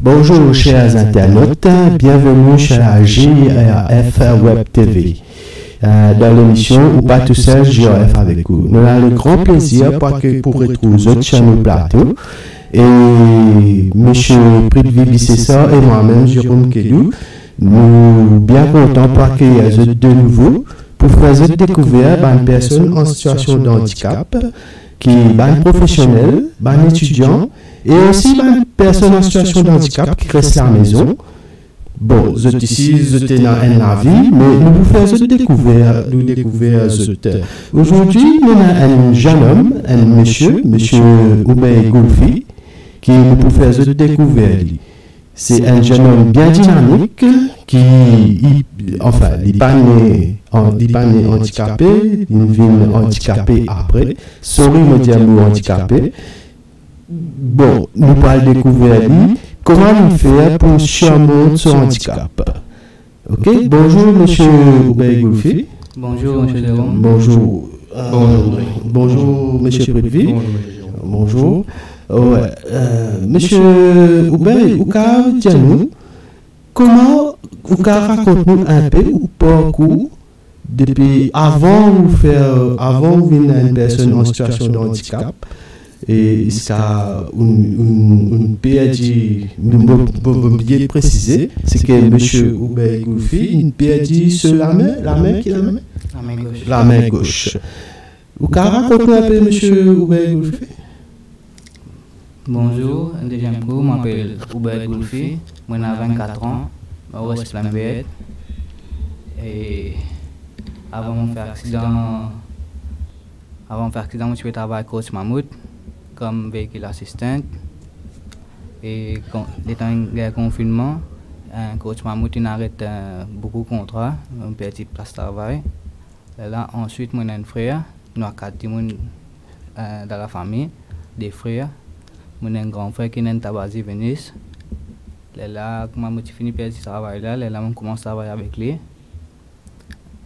Bonjour chers internautes, bienvenue chez la GRF Web TV. Dans l'émission Ou pas tout seul, GRF avec vous. Nous avons le grand plaisir pour retrouver autres sur nos plateaux. Et M. Prithvi Bissessor et moi-même, Jérôme Kedou, nous bien contents pour accueillir de nouveau pour faire découvrir une personne en situation de handicap, qui est un professionnel, un étudiant, et aussi une personne en situation de handicap qui reste à la maison. Bon, vous êtes ici, vous êtes dans un vie, mais nous vous faisons découvrir. Aujourd'hui, nous avons un jeune homme, un monsieur Oubey Goulfi, qui nous peut faire découvrir. C'est un jeune homme bien dynamique, qui, enfin, il n'est pas né handicapé, il vient handicapé après. Sorry, me dire mot handicapé. Bon, nous parlons découvrir comment nous faire pour surmonter son handicap. Ok, bonjour monsieur Oubey Goulfi. Bonjour monsieur Jérôme. Bonjour. Bonjour monsieur Prithvi. Bonjour. Ouais. Monsieur Oubey, vous pouvez dire-nous comment vous raconter un peu ou parcours depuis avant vous venir une personne en situation de handicap et ça une PhD, nous bien préciser, c'est que monsieur Oubey Goulfi une PhD sur la main gauche. La main gauche. Vous pouvez raconter un peu monsieur Oubey Goulfi? Bonjour, un deuxième coup, je m'appelle Oubey Goulfi, j'ai 24 ans, je reste plein bête. Et avant de faire accident, je suis travaillé avec Coach Mahmoud comme véhicule assistant. Et quand il y a un confinement, Coach Mahmoud arrête beaucoup de contrats, un petit place de travail. Et là, ensuite, j'ai un frère, nous avons 4 personnes dans la famille, des frères. J'ai un grand frère qui est Tabazi Venice. Là, quand j'ai fini de travail là, je commence à travailler avec lui.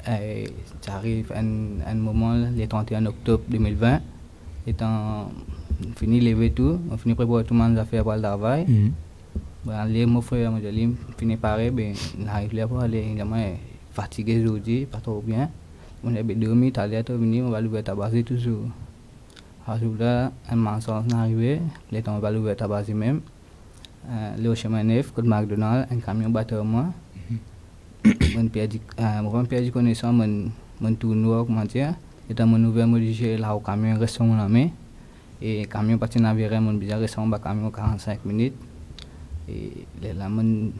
Et j'arrive à un moment, le 31 octobre 2020, étant fini de lever tout, on finit de préparer tout le monde à faire le travail. Mon frère m'a dit, fini pareil, j'arrive là pour aller, il est fatigué aujourd'hui, pas trop bien. On a dormi, t'as l'air de venir, on va l'ouvrir Tabazi toujours. Là, un mensonge est arrivé, les temps va l'ouvrir Tabazi même. Le chemin neuf, côté McDonald's, un camion batteur moi. Mon perdu connaissance, mon tournoi, comment dire, et mon ouvert modifié là au camion reste mon ami. Et camion parti navire, mon bizarre reste en bas camion 45 minutes. Et là, mon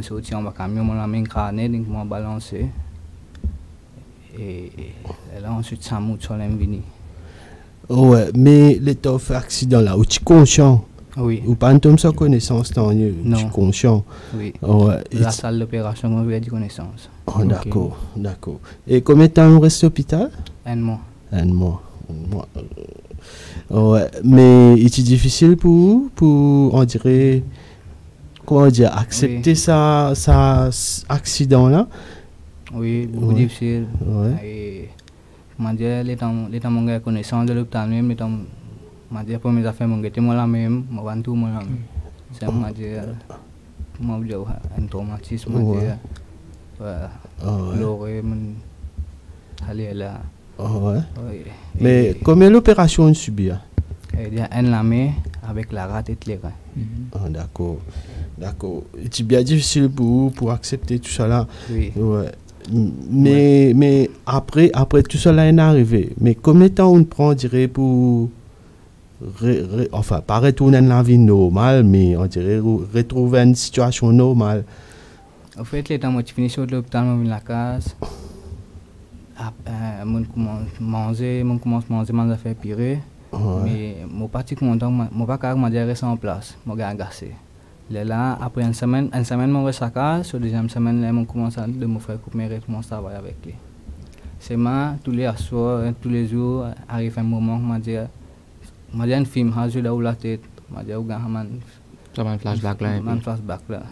sorti en bas camion, mon ami crâné, donc mon balancé. Et là, ensuite, ça m'a sur l'invini. Ouais, mais l'état fait accident là, où tu es conscient? Oui. Ou pas un sans connaissance, tu es conscient? Oui. Ouais. La salle d'opération, on avait dit connaissance. Oh, d'accord, d'accord. Et combien de temps on reste à l'hôpital? Un mois. Un mois. Ouais, mais est-il difficile pour vous, on dirait, comment dire, accepter ça accident là? Oui, beaucoup difficile. Ouais. Et, comment dire, les temps mon gars connaissance de l'hôpital même, les temps, comment dire, pour mes affaires, mon gars, moi là même, moi tout moi là même. C'est comment dire, comment dire, un traumatisme, comment dire, l'oreille, aller là. Ouais. Mais combien d'opérations on subit? Il y a un lamé avec la rate et les reins. D'accord. C'est bien difficile pour vous pour accepter tout ça là. Oui. Ouais. Mais après tout cela est arrivé. Mais combien de temps on prend, on dirait, pour enfin, pas retourner dans la vie normale, mais on dirait retrouver une situation normale? En fait, les temps où je finis sur l'hôpital, je vais la case. Je commence à manger, je fais pire. Mais mon parti content, mon pas car m'a dit rester en place, mon gars agacé. Là, après une semaine, mon reste à case. Sur la deuxième semaine, là, on commence à me faire couper et commence à travailler avec lui. C'est moi, tous les soirs, tous les jours, arrive un moment, m'a dit un film, je là où la tête, m'a dit un flashback là. Un flashback là.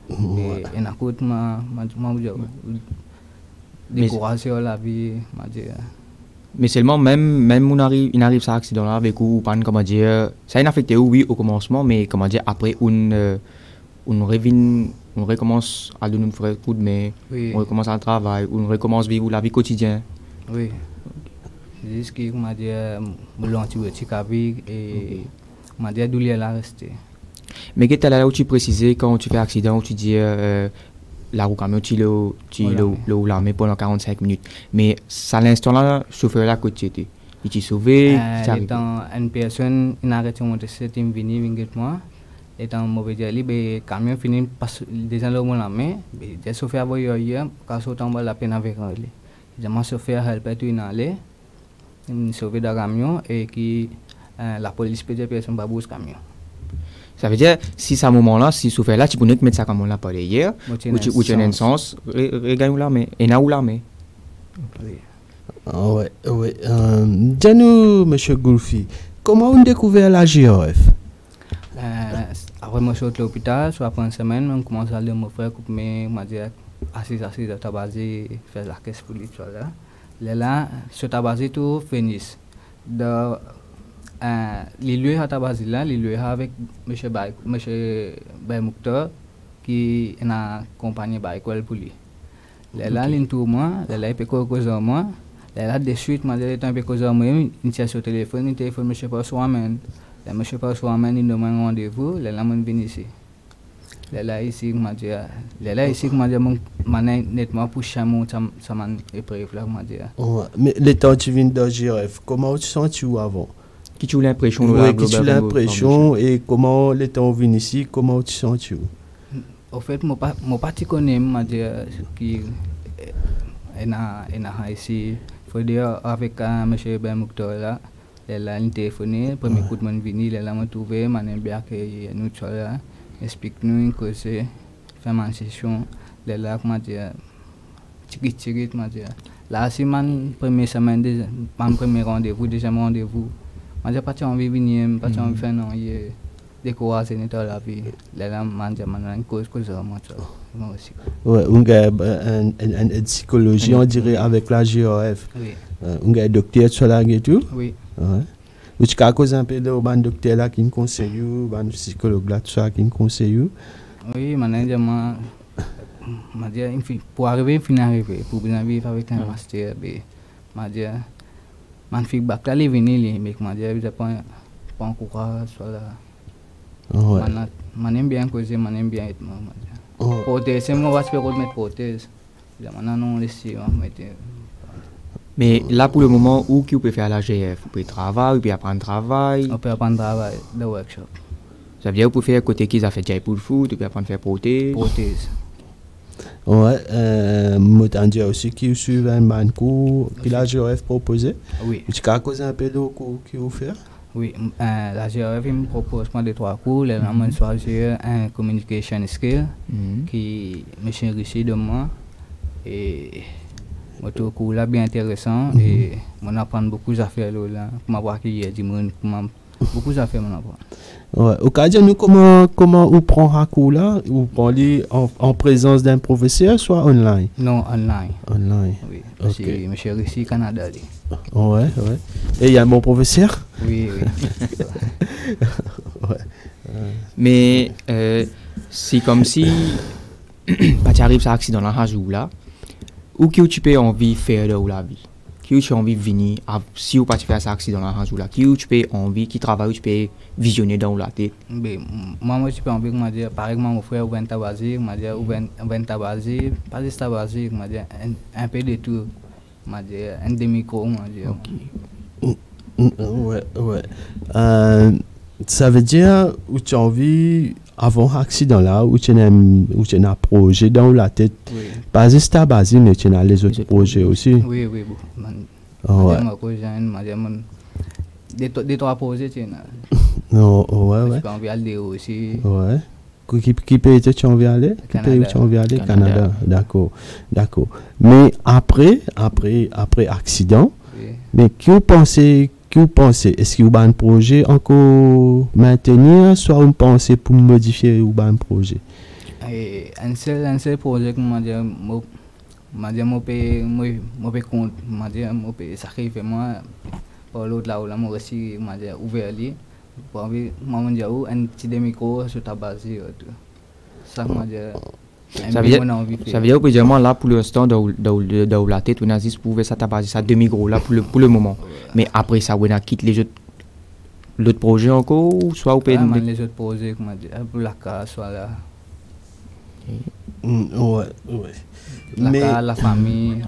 Et à côté, m'a découragé la vie, m'a dit. Mais seulement, même il arrive ça accident là avec vous, comment dire, ça a affecté oui au commencement, mais comment dire, après, on revient, on recommence à donner une vraie coup de main, Oui. on recommence à travailler, on recommence à vivre la vie quotidienne. Oui. C'est ce qui m'a dit, et m'a dit d'où il est resté. Mais qu'est-ce que là où tu précisais quand tu fais accident, où tu dis la roue camion, tu le l'armée pendant 45 minutes. Mais à l'instant là, le chauffeur là côté était. Il t'a sauvé, étant une personne, une arrêté mon test, il venu avec moi. Étant mauvais dia le camion fini pas déjà le mon l'armée, j'ai chauffeur voyeur hier, quand sautant en bas la peine avec lui. J'ai mon chauffeur helper tout inhaler, il sauvé dans camion et qui la police peut dire personne pas bouge camion. Ça veut dire, si à ce moment-là, si souffert là, tu peux mettre ça comme on l'a parlé hier, ou tu as un sens, regarde où l'armée, et là où l'armée. Ouais. Dis-nous, M. Goulfi, comment on découvert la GRF? Après, moi, je suis à l'hôpital, soit après une semaine, on commence à aller mon frère, mais m'a dit, assis, à tabasser, faire la caisse pour lui, là, je tabasser tout, finisse. Les lieux à tabasser là, les lieux avec M. Bay Mouktar, qui est une compagnie Baïkwell pour lui. Là, il tourne moi, là, il peut causer moi. Là, de suite, m'a dit, il peut causer moi, il tient sur le téléphone, M. Passoamen. M. Passoamen, il demande un rendez-vous, là, je viens ici. Là, ici, m'a dit, nettement pour chameau, ça m'a épreuve, là, m'a dit. Mais le temps tu viens de GRF, comment tu sens-tu avant? Qui tu l'impression? Oui, qui tu l'impression et comment le temps vient ici, comment tu sens-tu? Au fait, mon parti connaît, m'a dit, qui est ici. Il faut dire avec M. Ben Mouktar là, il a téléphoné, le premier coup de mon vini, il a trouvé, il m'a bien que nous sommes là, explique-nous, cause, fait ma session, il a dit, tigit, m'a dit, là, c'est mon premier semaine, mon premier rendez-vous, deuxième rendez-vous, m'a dit, pas envie de venir, pas envie de faire non, décourager dans la vie, là, m'a dit, une cause, moi aussi. Ouais, on a une psychologie, on dirait, avec la GRF. Oui. On a un docteur sur la et tout. Oui. Ouais. Ou tu as causé un peu de un docteur là qui me conseille, un psychologue là, tout ça qui me conseille. Oui, m'a dit, pour arriver, pour bien vivre avec un master, m'a dit, man feedback là, il vient, mais m'a dit, il n'a pas encore sur la. Ouais. Man aime bien causer, man aime bien être. Prothèse, c'est moi qui vais mettre prothèse. Mais là, pour le moment, où tu peux faire la GF? Vous pouvez travailler, vous pouvez apprendre travail. On peut apprendre travail, le workshop. Ça veut dire que vous pouvez faire côté qui a fait pour le foot, vous pouvez apprendre à faire prothèse. Ouais, moi t'en dis aussi qu'il suit un cours que la GRF proposé. Oui. Tu as causé un peu de cours qu'il vous fait? Oui, la GRF me propose moi de 3 cours. Là, on choisir un communication skill qui me suis enrichi de moi. Et mon cours là bien intéressant et on apprend beaucoup d'affaires là. Pour m'avoir qu'il y a du monde, beaucoup d'affaires on apprend. Ouais, au cas de nous comment on prend un cours là, ou prend en présence d'un professeur soit online? Non, online. Online. Oui, parce que je suis ici au Canada. Ouais. Et il y a un bon professeur? Oui. Ouais. Mais c'est comme si pas tu arrives à accident là, là, ou que tu peux envie de faire de la vie. Qui tu as envie de venir, si ou pas tu fais ça accident là, qui tu peux envie, qui travaille, tu peux visionner dans la tête. Moi, je peux envie de dire, par exemple, mon frère Ouben Tabazir, m'a dit Ouben Tabazir, pas juste Tabazir, m'a dit un peu de tout, m'a dit un demi-micro, m'a dit. Ouais. Ça veut dire où tu as envie avant l'accident là, où tu as un projet dans la tête. Oui. Pas juste à base, mais tu as les autres projets aussi. Oui. Ouais. Des 3 projets, tu as. Ouais. Tu as envie d'aller aussi. Ouais. Qui pays tu as envie d'aller? Qui pays tu as envie d'aller? Canada. D'accord. Mais après accident, Oui. mais que vous pensez? Est-ce que vous avez un projet encore maintenir, soit vous pensez pour modifier ou un projet? Un seul projet que m'a dit, moi peux sacrifier moi pour l'autre là où là moi aussi m'a dit ouvert lui pour envie moi dire un petit micro sur ta base tout. Ça, comment dire. Ça veut dire que là, pour l'instant, dans la tête, on a dit que ça t'a basé ça demi-gros là pour le moment. Mais après ça, on a quitté l'autre projet encore, ou soit au pays. Les autres projets, comment dire, pour la case, soit là. Ouais. La case, la famille,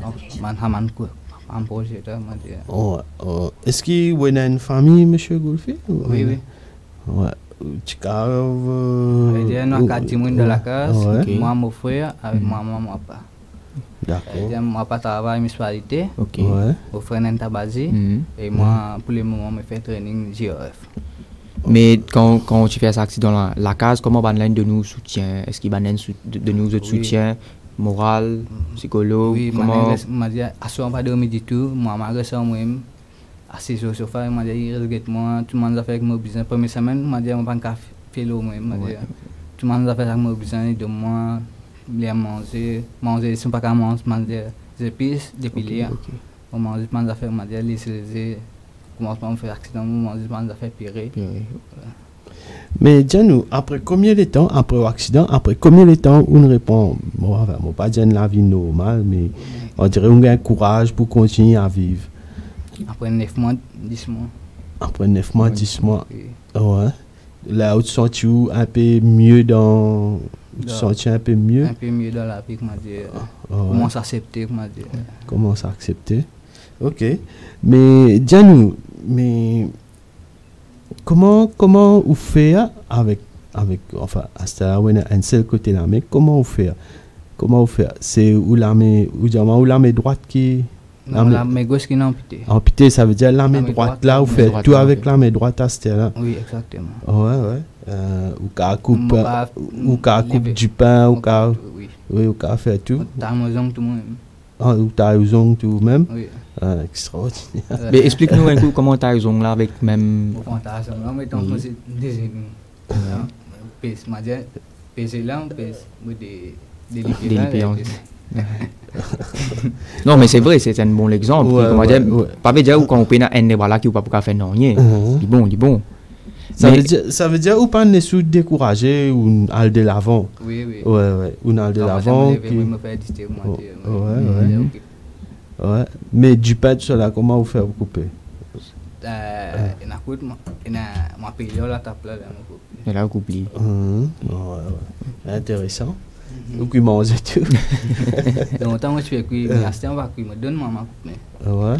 un projet, comment dire. Ouais. Est-ce qu'il y a une famille, monsieur Golfi? Oui. Ouais. Il y a un cadre de la case, moi, mon frère, avec moi, mon papa. D'accord. Mon papa travaille en municipalité, mon frère est tabasé, et moi, pour le moment, je fais training GRF. Mais quand tu fais cet accident, la case, comment va de nous soutien? Est-ce qu'il va de nous de soutien moral, psychologue? Oui, je m'a dit, à ce moment pas dormir du tout, moi, je ressens moi-même. Assis sur le sofa, il m'a dit, il regrette moi, tout le monde a fait avec mon business. Première semaine, il m'a dit, je ne vais pas faire l'eau. Tout le monde a fait avec mon business, de moi, les manger, si on ne peut pas manger des épices, des piliers. On mange, tout le monde a fait, il m'a dit, les commencement à faire accident, on mange, tout le monde a fait pire. Mais dis-nous, après combien de temps, après l'accident, après combien de temps on répond, bon, enfin, on ne pas dire la vie normale, mais on dirait qu'on a un courage pour continuer à vivre. Après 9 mois, 10 mois. Après 9 mois, 10 mois. Oui. Ouais. Là où tu sens un peu mieux dans. Tu sens un peu mieux. Un peu mieux dans la vie, comment dire. Commence à accepter, comment dire. Commence à accepter. Ok. Mais dis-nous, mais comment vous faites avec enfin, à ce là un seul côté là, mais comment vous faites? C'est où la main droite qui. Non, la main gauche qui est amputée. Amputée, ça veut dire la main droite là, vous faites tout avec la main droite à ce là. Oui, exactement. Ouais. Ou qu'à coupe du pain, ou qu'à faire tout. T'as raison tout même. Ou t'as raison tout même. Oui. Extraordinaire. Mais explique-nous un peu comment t'as raison là avec même. T'as raison là, mais donc c'est des pèse, m'a dit, pèse là, pèse des Non, mais c'est vrai, c'est un bon exemple. Pas veut dire quand on peut un voilà qui ou pas pour faire non rien. Il bon. Ça veut dire ou pas ne sous décourager ou aller de l'avant. Oui. Ouais, ou aller de l'avant qui Ouais. Mais du pain tout cela comment vous faire couper? Ma payé la tape là couper. Et là couper. Ouais. Intéressant. Donc il mange tout. Donc tant que je fais cuire, mais à ce temps me donne maman couper. Ouais.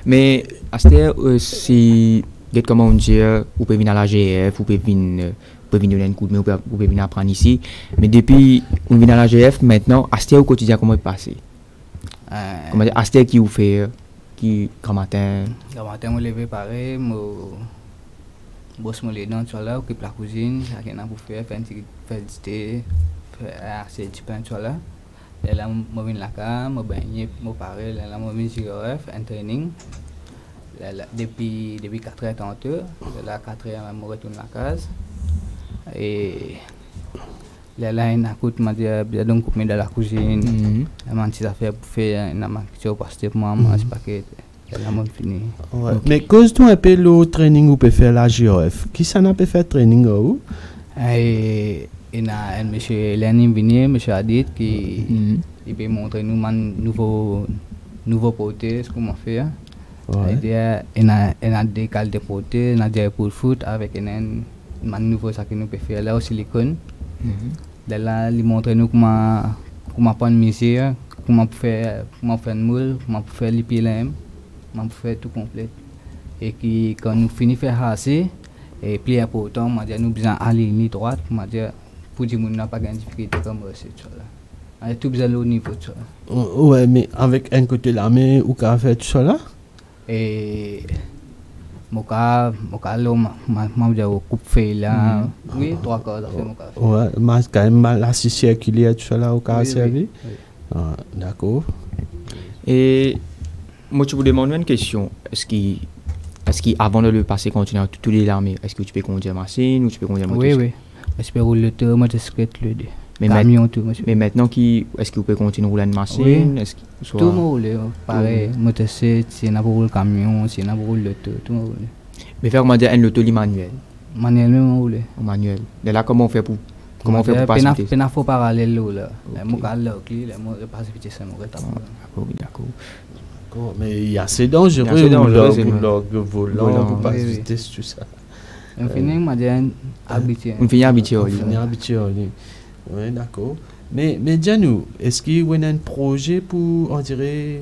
Mais à ce temps si comment on dit, vous pouvez venir à la GF, vous pouvez venir donner un coup de main, vous pouvez venir apprendre ici. Mais depuis on vient à la GF maintenant, à ce temps au quotidien comment il passe? Comment dire, à ce temps qui vous fait qui grand matin me lever pareil, bosse mon les dents, tu vois là, occupe la cuisine, rien à pour faire du thé, faire assez du pain, tu vois là. Et là, je viens la cam, je baigner, je pareil, là, je viens GRF, un training. Depuis 4h tantôt, là, 4h, je retourne à la case. Et là, il m'a dit, bien donc, couper dans la cuisine, il m'a dit, affaire pour faire une marquture parce que moi, je ne sais pas que. Fini. Ouais. Okay. Mais cause-nous un peu le training où peut faire la GRF. Qui ça n'a pas fait training où? Il y a un monsieur Lénin Vinier, monsieur Adit, qui peut montrer nous un nouveau poté, ce qu'on m'a fait. Il y a des cales de poté, il y a des pour foot avec un nouveau ça que nous peut faire là au silicone. Là, il montre nous comment prendre misère, comment faire un moule, comment faire les pilèmes. On fait tout complet et qui quand nous finissons faire assez et puis important on dit nous besoin aller ligne droite on dit pour dire nous n'a pas de difficulté comme ça là tout besoin au niveau ça ouais mais avec un côté la main ou qu'a fait tout ça là et mon cas m'a dit coupe fait là oui 3 quarts fait mon cas ouais mais quand même la circulaire tout ça là au cas servi d'accord et moi, je vous demande une question. Est-ce qu'avant de le passer continuer à tous les armées, est-ce que tu peux conduire machine ou tu peux conduire motocyclette? Oui. Je peux rouler le motocyclette, le camion, tout. Mais maintenant, est-ce que vous pouvez continuer à rouler une machine? Oui. Tout le monde roule. Pareil, motocyclette, si on a rouler le camion, si on a rouler le tout le monde roule. Mais faire comment dire un auto manuel? Manuellement, ou le? En manuel. Et là, comment on fait pour passer? Pena faut parallèle là. Les mots calent les mots passer c'est mon retard. D'accord. Mais il y a assez dangereux le volant pour passer vitesse tout ça. On finit habitué. On finit habitué. Oui, d'accord. Mais dis-nous, est-ce qu'il y a un projet pour, on dirait,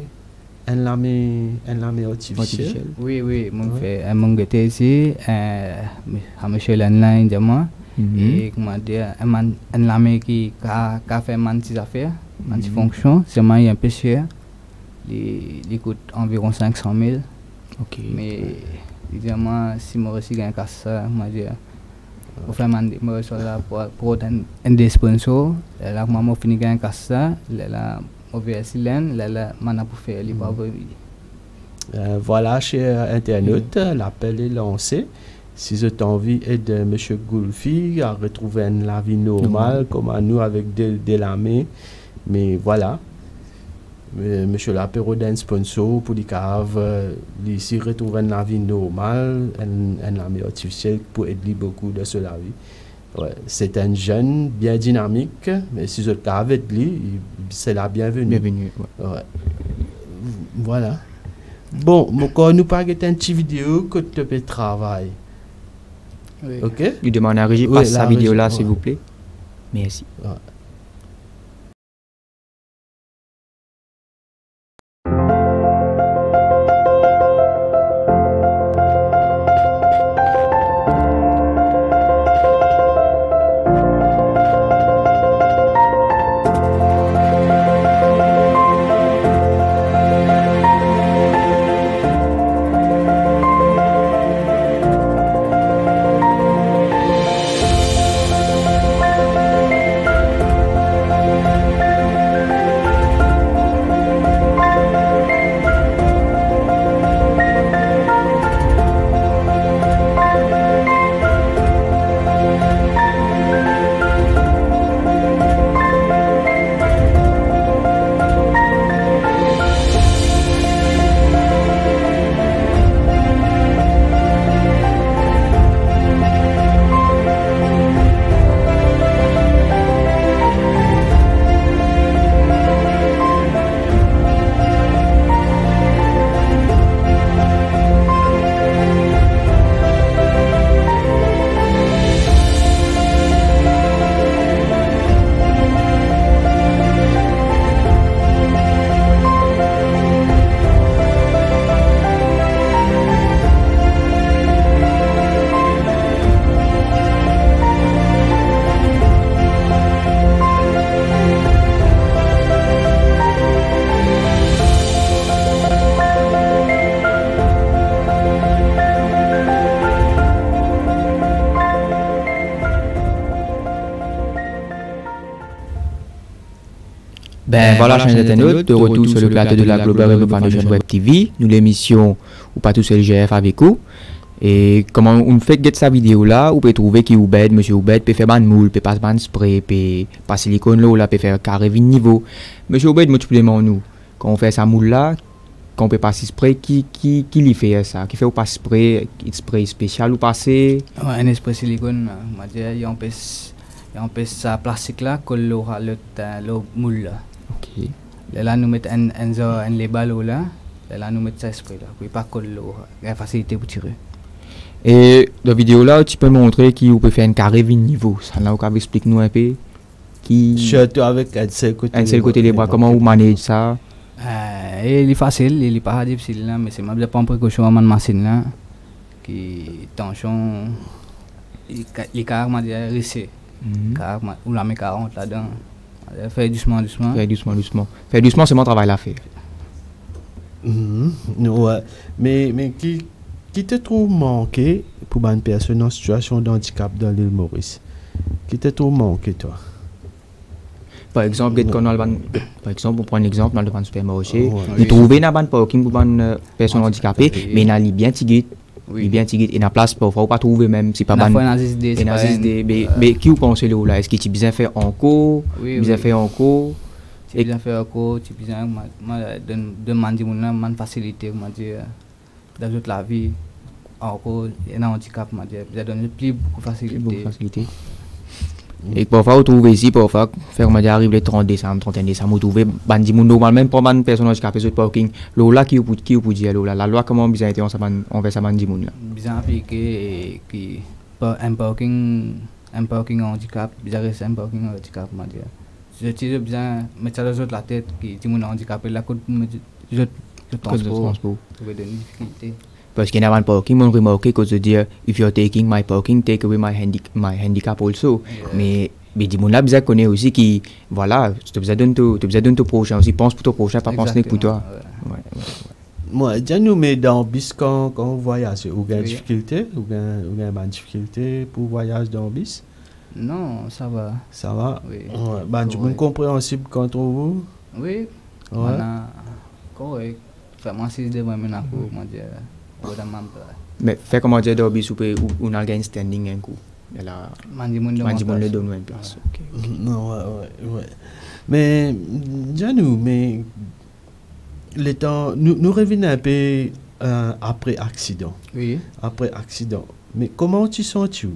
un lame artificiel? Oui, mon fait un gâteau ici, à monsieur l'online de moi, et comment dire, un lame qui a fait des affaires, des fonctions, c'est moi un peu cher, il coûte environ 500 000. Ok. Mais évidemment, si moi aussi gagne ça, moi dire, au fait, moi je suis là pour un des sponsors, là moi fini gagne ça, là on va essayer là maintenant pour faire les pauvres. Voilà, chers internautes, l'appel est lancé. Si vous avez envie d'aider M. Goulfi à retrouver la vie normale, comme à nous avec des lames, mais voilà. Monsieur l'apéro d'un sponsor pour les caves, ici retrouver la vie normale, un lame artificiel pour aider beaucoup de cela. Ouais, c'est un jeune bien dynamique, mais si vous êtes avec lui, c'est la bienvenue. Bienvenue, ouais. Voilà. Bon, quand nous parlons d'une petite vidéo que tu peux travailler. Oui. Ok? Je demande à Régie, passe sa vidéo là, s'il vous plaît. Merci. Ouais. Ben voilà, chers internautes, de retour sur le plateau de la Global Radio Foundation Web TV, nous l'émission ou pas tout seul GF avec vous. Et comment on fait get sa vidéo là, vous pouvez trouver qui Oubed, monsieur Oubed peut faire ban moule, peut passer ban spray, peut passer silicone là, peut faire carré vin niveau. Monsieur Oubed, moi tu peux demander nous, quand on fait sa moule là, quand on peut passer spray, qui lui fait ça, qui fait ou pas spray spécial ou passer? Ouais, un spray silicone, moi dire, il y a un peu ça plastique là, colle le moule là. Ok. Là, nous mettons un label là, là, nous mettons ça spray là, puis pas colle l'eau, il y a facilité pour tirer. Et dans la vidéo là, tu peux montrer qui vous peut faire un carré vin niveau. Ça là, vous explique nous un peu. Surtout avec un seul côté les bras, comment vous managez ça? Il est facile, il est pas difficile là, mais c'est ma pas en précaution à ma machine là, qui tension, les carrément rissé, carrément ou la met 40 là-dedans. Fais doucement. Fais doucement, c'est mon travail à faire. Ouais. Mais qui te trouve manqué pour une personne en situation de handicap dans l'île Maurice? Qui te trouve manqué, toi? Par exemple, on prend un exemple dans le supermarché. Il trouve un parking pour une personne handicapée, mais il a bien tigé. Il bien tigé et la place parfois pas trouver même si pas ban. Mais qui vous pensez là? Est-ce que tu bien fait encore? Bien fait encore? Tu bien fait encore, tu bien demander mon facilité, on dire dans toute la vie. encore un handicap, ça donne plus beaucoup de facilité. Et parfois, vous trouvez ici, parfois, faire arrive le 30 décembre, 31 décembre, vous trouvez, bandi normalement, même pas une personne handicapée sur le parking, là, qui vous dire, la loi, comment bien été envers ça, bandi là? Bien appliqué et qui, un parking handicap, bien reste un parking handicap, je tire bien, mettre ça dans la tête, qui est handicapé, là, je transport, trouver des difficultés. Parce qu'il y a un parking, on remarque que je dis, if you're taking my parking, take away my handicap also. Mais dis mon là, bien connaît aussi qui, voilà, tu as besoin de ton prochain aussi, pense pour ton prochain, pas penser pour toi. Moi, dis-nous, mais dans bis quand on voyage, ou gain difficulté, ou gain difficulté pour voyage dans bis? Non, ça va. Ça va? Oui. Ouais. Ben, du monde compréhensible contre vous? Oui. Ouais. Correct. Vraiment, si je devrais me dire, moi, dire. Mais fait comment dire d'obis ou on a un standing un coup. Là, Mandimoun le donne une place. Non, ouais. Mais, dis-nous, mais les temps, nous revenons un peu après accident. Oui. Après accident. Mais comment tu sens-tu?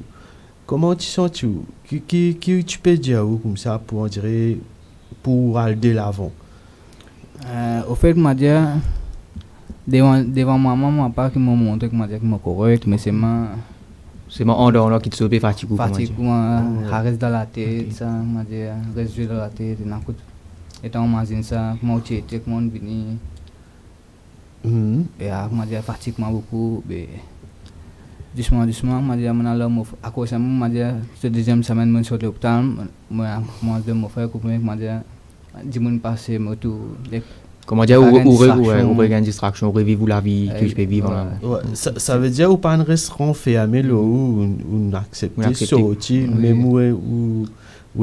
Qui tu peux dire comme ça pour on dirait pour aller de l'avant? Au fait, moi dire devant maman pas qui m'a montré que moi dire que moi correct, mais c'est en dehors là qui te sauve fatigue reste dans la tête ça moi dire reste dans la tête et n'importe étant imagine ça moi tu étais que monde vini et moi dire fatigue moi beaucoup mais doucement moi dire mon là à cause ça moi dire ce deuxième semaine moi sur l'hôpital moi de mon frère que moi dire dimanche passé moi tout comment dire, ou une distraction, ou revivre la vie que je peux vivre. Ouais. Ça veut dire ou pas un restaurant fermé ou accepter sortir, même ou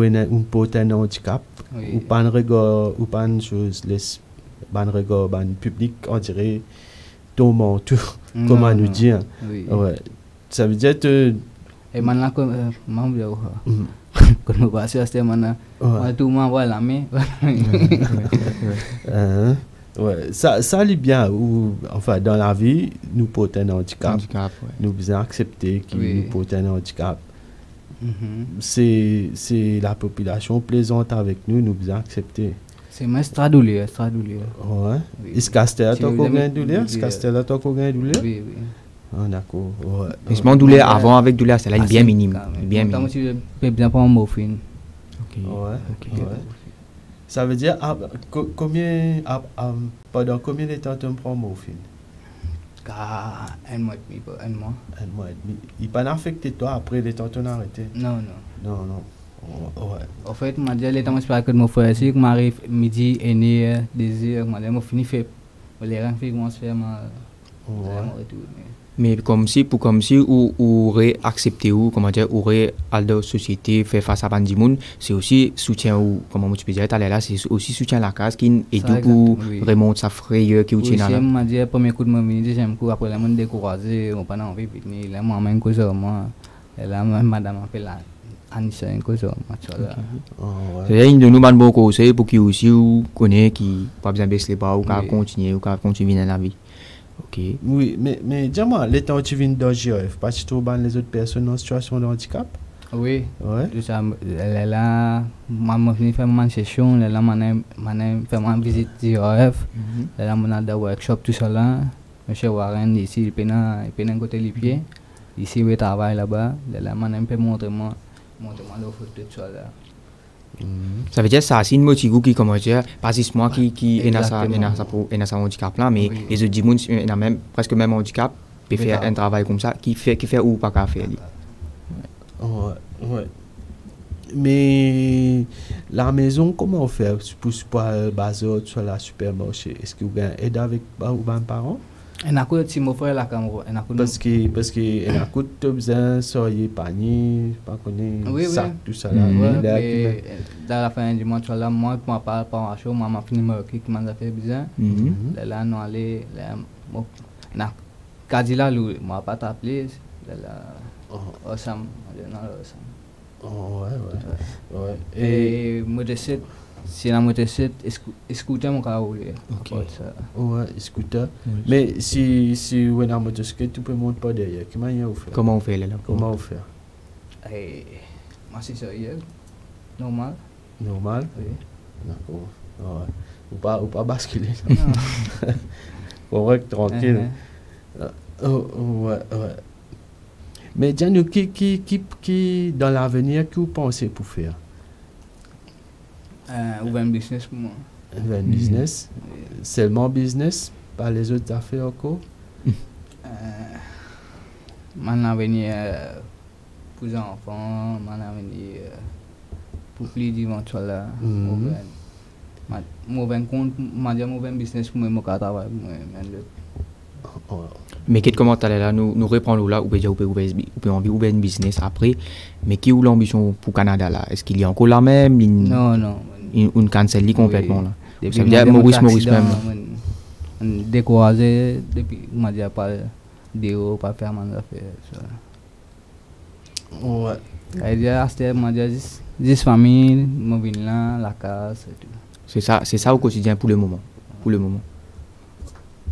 un potent handicap, ou pas un regard, ou pas une chose, un regard public, on dirait, ton manteau, comment nous dire. Ouais. Ça veut dire que. Et maintenant, quand je passe à ce moment-là, tout le monde voit la main. Ouais, ça allait bien. Enfin, dans la vie, nous portons un handicap. Nous devons accepter qu'il nous porte un handicap. C'est la population plaisante avec nous, nous devons accepter. C'est mais stradoulé. Ouais. Est-ce que Castel a encore gagné douleur? Est-ce que Castel a encore gagné douleur? Oui. Ah, d'accord. Ouais. Mais ce douleur avant avec douleur, c'est là bien minime. Bien minime. Tu peux bien prendre morphine. Ouais. Ça veut dire pendant combien de temps tu prends morphine? Un mois et demi. Il pas affecté toi après les temps tu as arrêté? Non. Ouais. En fait, moi dire les temps que mon frère ici, que m'arrive midi et demi, 2 heures, moi fini fait les rangs fait commence faire ma mais comme si ou aurait accepté ou comment dire aurait à la société fait face à bandi monde, c'est aussi soutien ou comment tu peux dire là c'est aussi soutien la case qui et du coup remonte sa frayeur qui tient là. Moi dire premier coup de mon deuxième coup après la monde découragé on pas envie venir là moi même cause moi là madame appelle là Anissa cause moi c'est une de nous ban beaucoup conseil pour qui aussi ou connaît qui pas besoin baisser les bras ou continuer dans la vie. Ok. Oui, mais dis-moi, les temps où tu viens d'OGF, pas tu trouves les autres personnes en situation de handicap? Oui. Ouais. Là, moi, je fais ma session, là, je fais ma visite d'OGF, là, je fais des workshops, tout ça là. Monsieur Warren, ici, il peut un côté les pieds. Ici, il travaille là-bas. Là, je peux montrer moi le photo de ça là. Ça veut dire ça c'est une motivation qui comment dire pas juste moi qui est dans sa handicap là mais les autres gens ils ont même presque même handicap peut faire un travail comme ça qui fait ou pas qu'à faire. Ouais. Mais la maison comment on fait pour baser sur la supermarché? Est-ce que vous avez aide avec vos parents? On a coûté si mon frère la caméra. Parce que on a coûté besoin soyer panier, pas connaître sac tout ça là. Dans la fin du mois là moi parle pas en show, maman fini me qui m'a fait besoin. Là nous aller là na Kadila lui moi pas t'appeler là Osam. Ouais. Et moi j'essaie Si la moto c'est scooter mon cas rouler. Ok. Ouais, scooter. Mais si vous êtes en motocyclette, tu peux monter pas derrière. Comment vous faites? Comment on fait là? Comment vous faites? Moi c'est sérieux. Normal. Normal? Oui. D'accord. Ouais. Ou pas basculer. Non. Correct, tranquille. Ouais. Mais dis-nous, qui dans l'avenir, que vous pensez pour faire? Ouvrir un business pour moi. Un business? Seulement business? Pas les autres affaires encore? Mon avenir pour les enfants, mon avenir pour plus d'éventuels là. Moi, compte, moi, business pour moi, mon travail pour moi. Mais qu'est-ce comment tu là, nous reprendre là, ou bien vous pouvez envie ouvrir un business après, mais qui est l'ambition pour Canada là? Est-ce qu'il y a encore la même? Non. Une cancel complètement là. Depuis Ça veut dire Maurice même. Découragé depuis m'a dit pas de pas faire mon affaire. Ouais. Il dit acheter m'a dit 10 familles, mon vin là, la case et tout. C'est ça au quotidien pour le moment.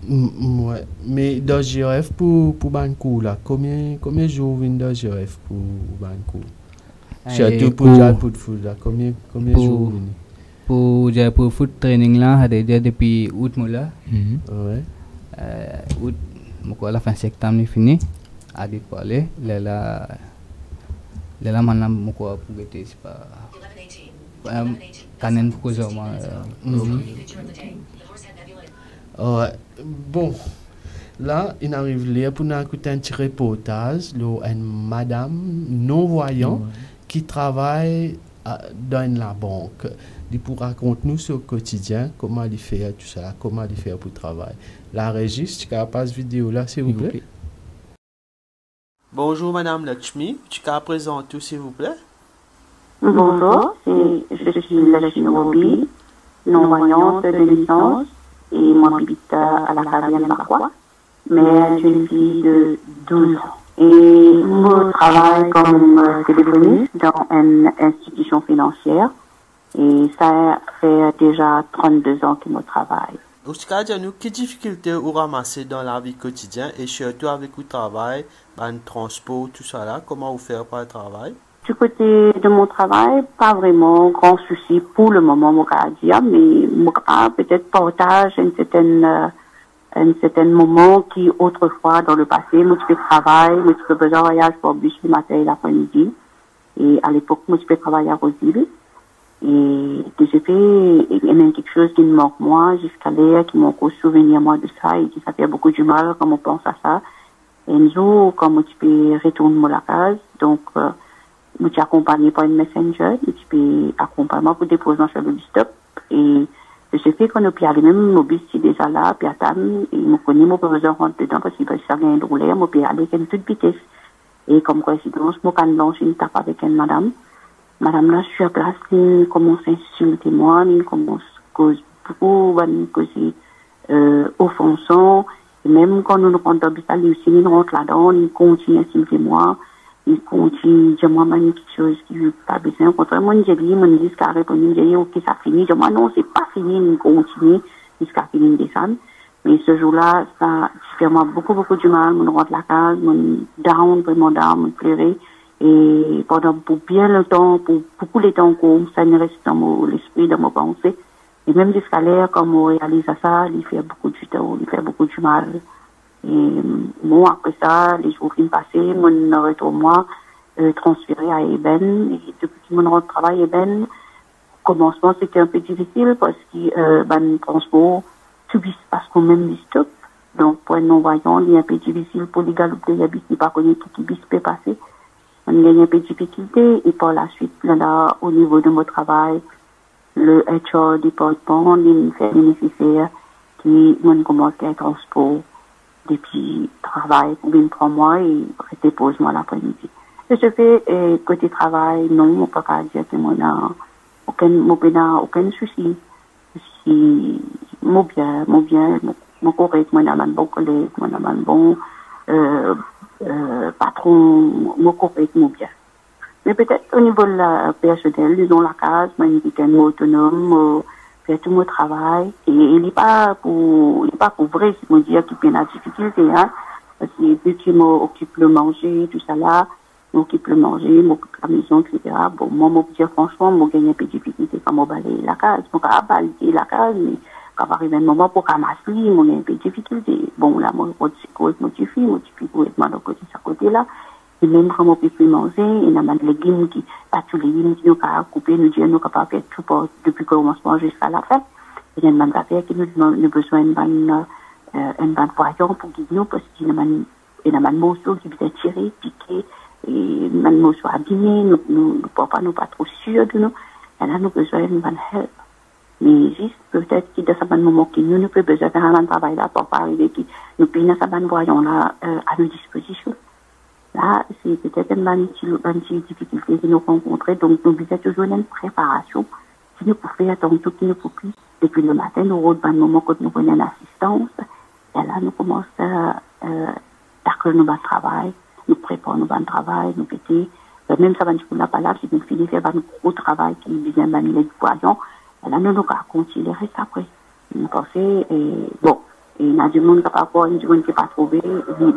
Ouais. Mais dans GRF pour Bancourt là, combien jours vous venez dans GRF pour Bancourt? Surtout pour foot là, combien jours vous venez? Pour foot training là, depuis août là. Ouais. Août, la fin septembre fini. A dit quoi aller, là maintenant mon quoi pour guetter c'est pas canen pour cause moi. Ouais. Bon. Là, il arrive là pour nous écouter un petit reportage de une madame non-voyante qui travaille dans la banque. Il pour raconter nous sur le quotidien, comment il fait tout ça, comment il fait pour le travail. La régie, tu peux passer vidéo là, s'il vous plaît. Bonjour Madame Lakshmi, tu peux présenter tout s'il vous plaît? Bonjour, je suis Lakshmi Robi, non-voyante de licence et moi j'habite à la Carrière Barquois, mais d'une fille de 12 ans. Et je travaille comme téléphoniste dans une institution financière et ça fait déjà 32 ans que je travaille. Oscar, dis-nous, quelles difficultés vous ramassez dans la vie quotidienne et surtout avec le travail, le transport, tout ça là, comment vous faites pour le travail? Du côté de mon travail, pas vraiment grand souci pour le moment, mon cas dire, mais mon cas peut-être partage un certain moment qui autrefois dans le passé, moi je travaille, moi je faisais un voyage pour bus le matin et l'après-midi, et à l'époque moi je travaillais à Roseville, et que j'ai fait, il y a même quelque chose qui me manque moi jusqu'à l'air, qui m'a encore souvenir moi de ça, et qui ça fait beaucoup du mal quand on pense à ça, et un jour quand moi je peux retourner à la case, donc je suis accompagné par une messenger, je peux accompagner pour déposer dans le bus stop, et je sais qu'on a pu aller même au bus qui est déjà là, puis attendre, et je connais mon professeur rentre dedans parce qu'il va se faire un rouler, je peux aller avec une toute vitesse. Et comme coïncidence, je suis blanche, je tape avec une madame. Madame là, je suis à place, elle commence à insulter moi, elle commence à causer beaucoup, elle cause offensant, et même quand nous rentrons dans le bus, elle rentre là-dedans, elle continue à insulter moi. Il continue, je moi quelque chose qui veut pas besoin. Contrairement, je dis qu'à répondre, je dis, ok, ça finit. Je moi, non, c'est pas fini, il continue jusqu'à finir une descente. Mais ce jour-là, ça fait moi beaucoup du mal. Je rentre la case, je down, vraiment down, je pleurais. Et pendant pour bien longtemps, pour beaucoup de temps, ça ne reste dans l'esprit, dans mon pensée. Et même jusqu'à l'air, quand on réalise ça, il fait beaucoup du temps, il fait beaucoup du mal. Et bon, après ça, les jours qui passés, mon retour moi transféré à Eben. Et depuis que mon rentre travail à Eben, au commencement c'était un peu difficile parce que le transport subit parce qu'on même du stop. Donc pour un non-voyant, il est un peu difficile pour les galoper, il n'y a pas connu qui bis peut passer. On a un peu de difficulté et par la suite, là, au niveau de mon travail, le HR département, il fait le nécessaire qui m'ont commencé à transport depuis travail pour 23 mois et dépose moi l'après-midi. Ce que je fais côté travail, non, on ne peut pas dire que moi aucun souci. Si mon correct, moi un bon collègue, moi un bon patron, mon correct, mon bien. Mais peut-être au niveau de la personnel, disons la case, moi, je suis autonome, faire tout mon travail. Et il n'est pas pour vrai, si on dit qu'il y a une difficulté, hein. Parce que depuis que m'occupe le manger, tout ça là, m'occupe le manger, m'occupe la maison, etc. Bon, moi, je dire franchement, je gagne un peu de difficulté quand je balaye la case. Je vais balayer la case, mais quand arrive un moment pour ramasser, je gagne un peu de difficulté. Bon, là, moi, je modifie, pour être mal côté de ce côté-là. Et même quand on peut plus manger, il y a des légumes qui, pas tous les légumes qui nous ont coupé, nous disons, nous capables de faire tout depuis qu'on commence à manger jusqu'à la fin. Il y a des affaires qui nous ont besoin d'une bonne voyant pour guider nous, parce qu'il y a des morceaux qui viennent tirer, piquer, et des morceaux abîmés, nous ne pas trop sûrs de nous. Et là, nous avons besoin d'une bonne help. Mais juste, peut-être que dans ce moment qui nous avons besoin de faire un travail là, pour pas arriver que nous payons ce bon voyant là, à nos dispositions. Là, c'est peut-être une difficulté que nous rencontrons, donc nous avons toujours une préparation qui nous peut faire tantôt qui nous peut plus. Depuis le matin, nous avons un moment quand nous prenons l'assistance, et là, nous commençons à tacler nos bons travail, nous préparons nos bons travail, nous péter, même ça va nous faire pas là, si nous finissons faire un gros travail qui vient de les voyants, et là, nous allons continuer le reste après. Nous pensons, bon, et il y a du monde qui n'a pas encore, du monde qui n'a pas trouvé,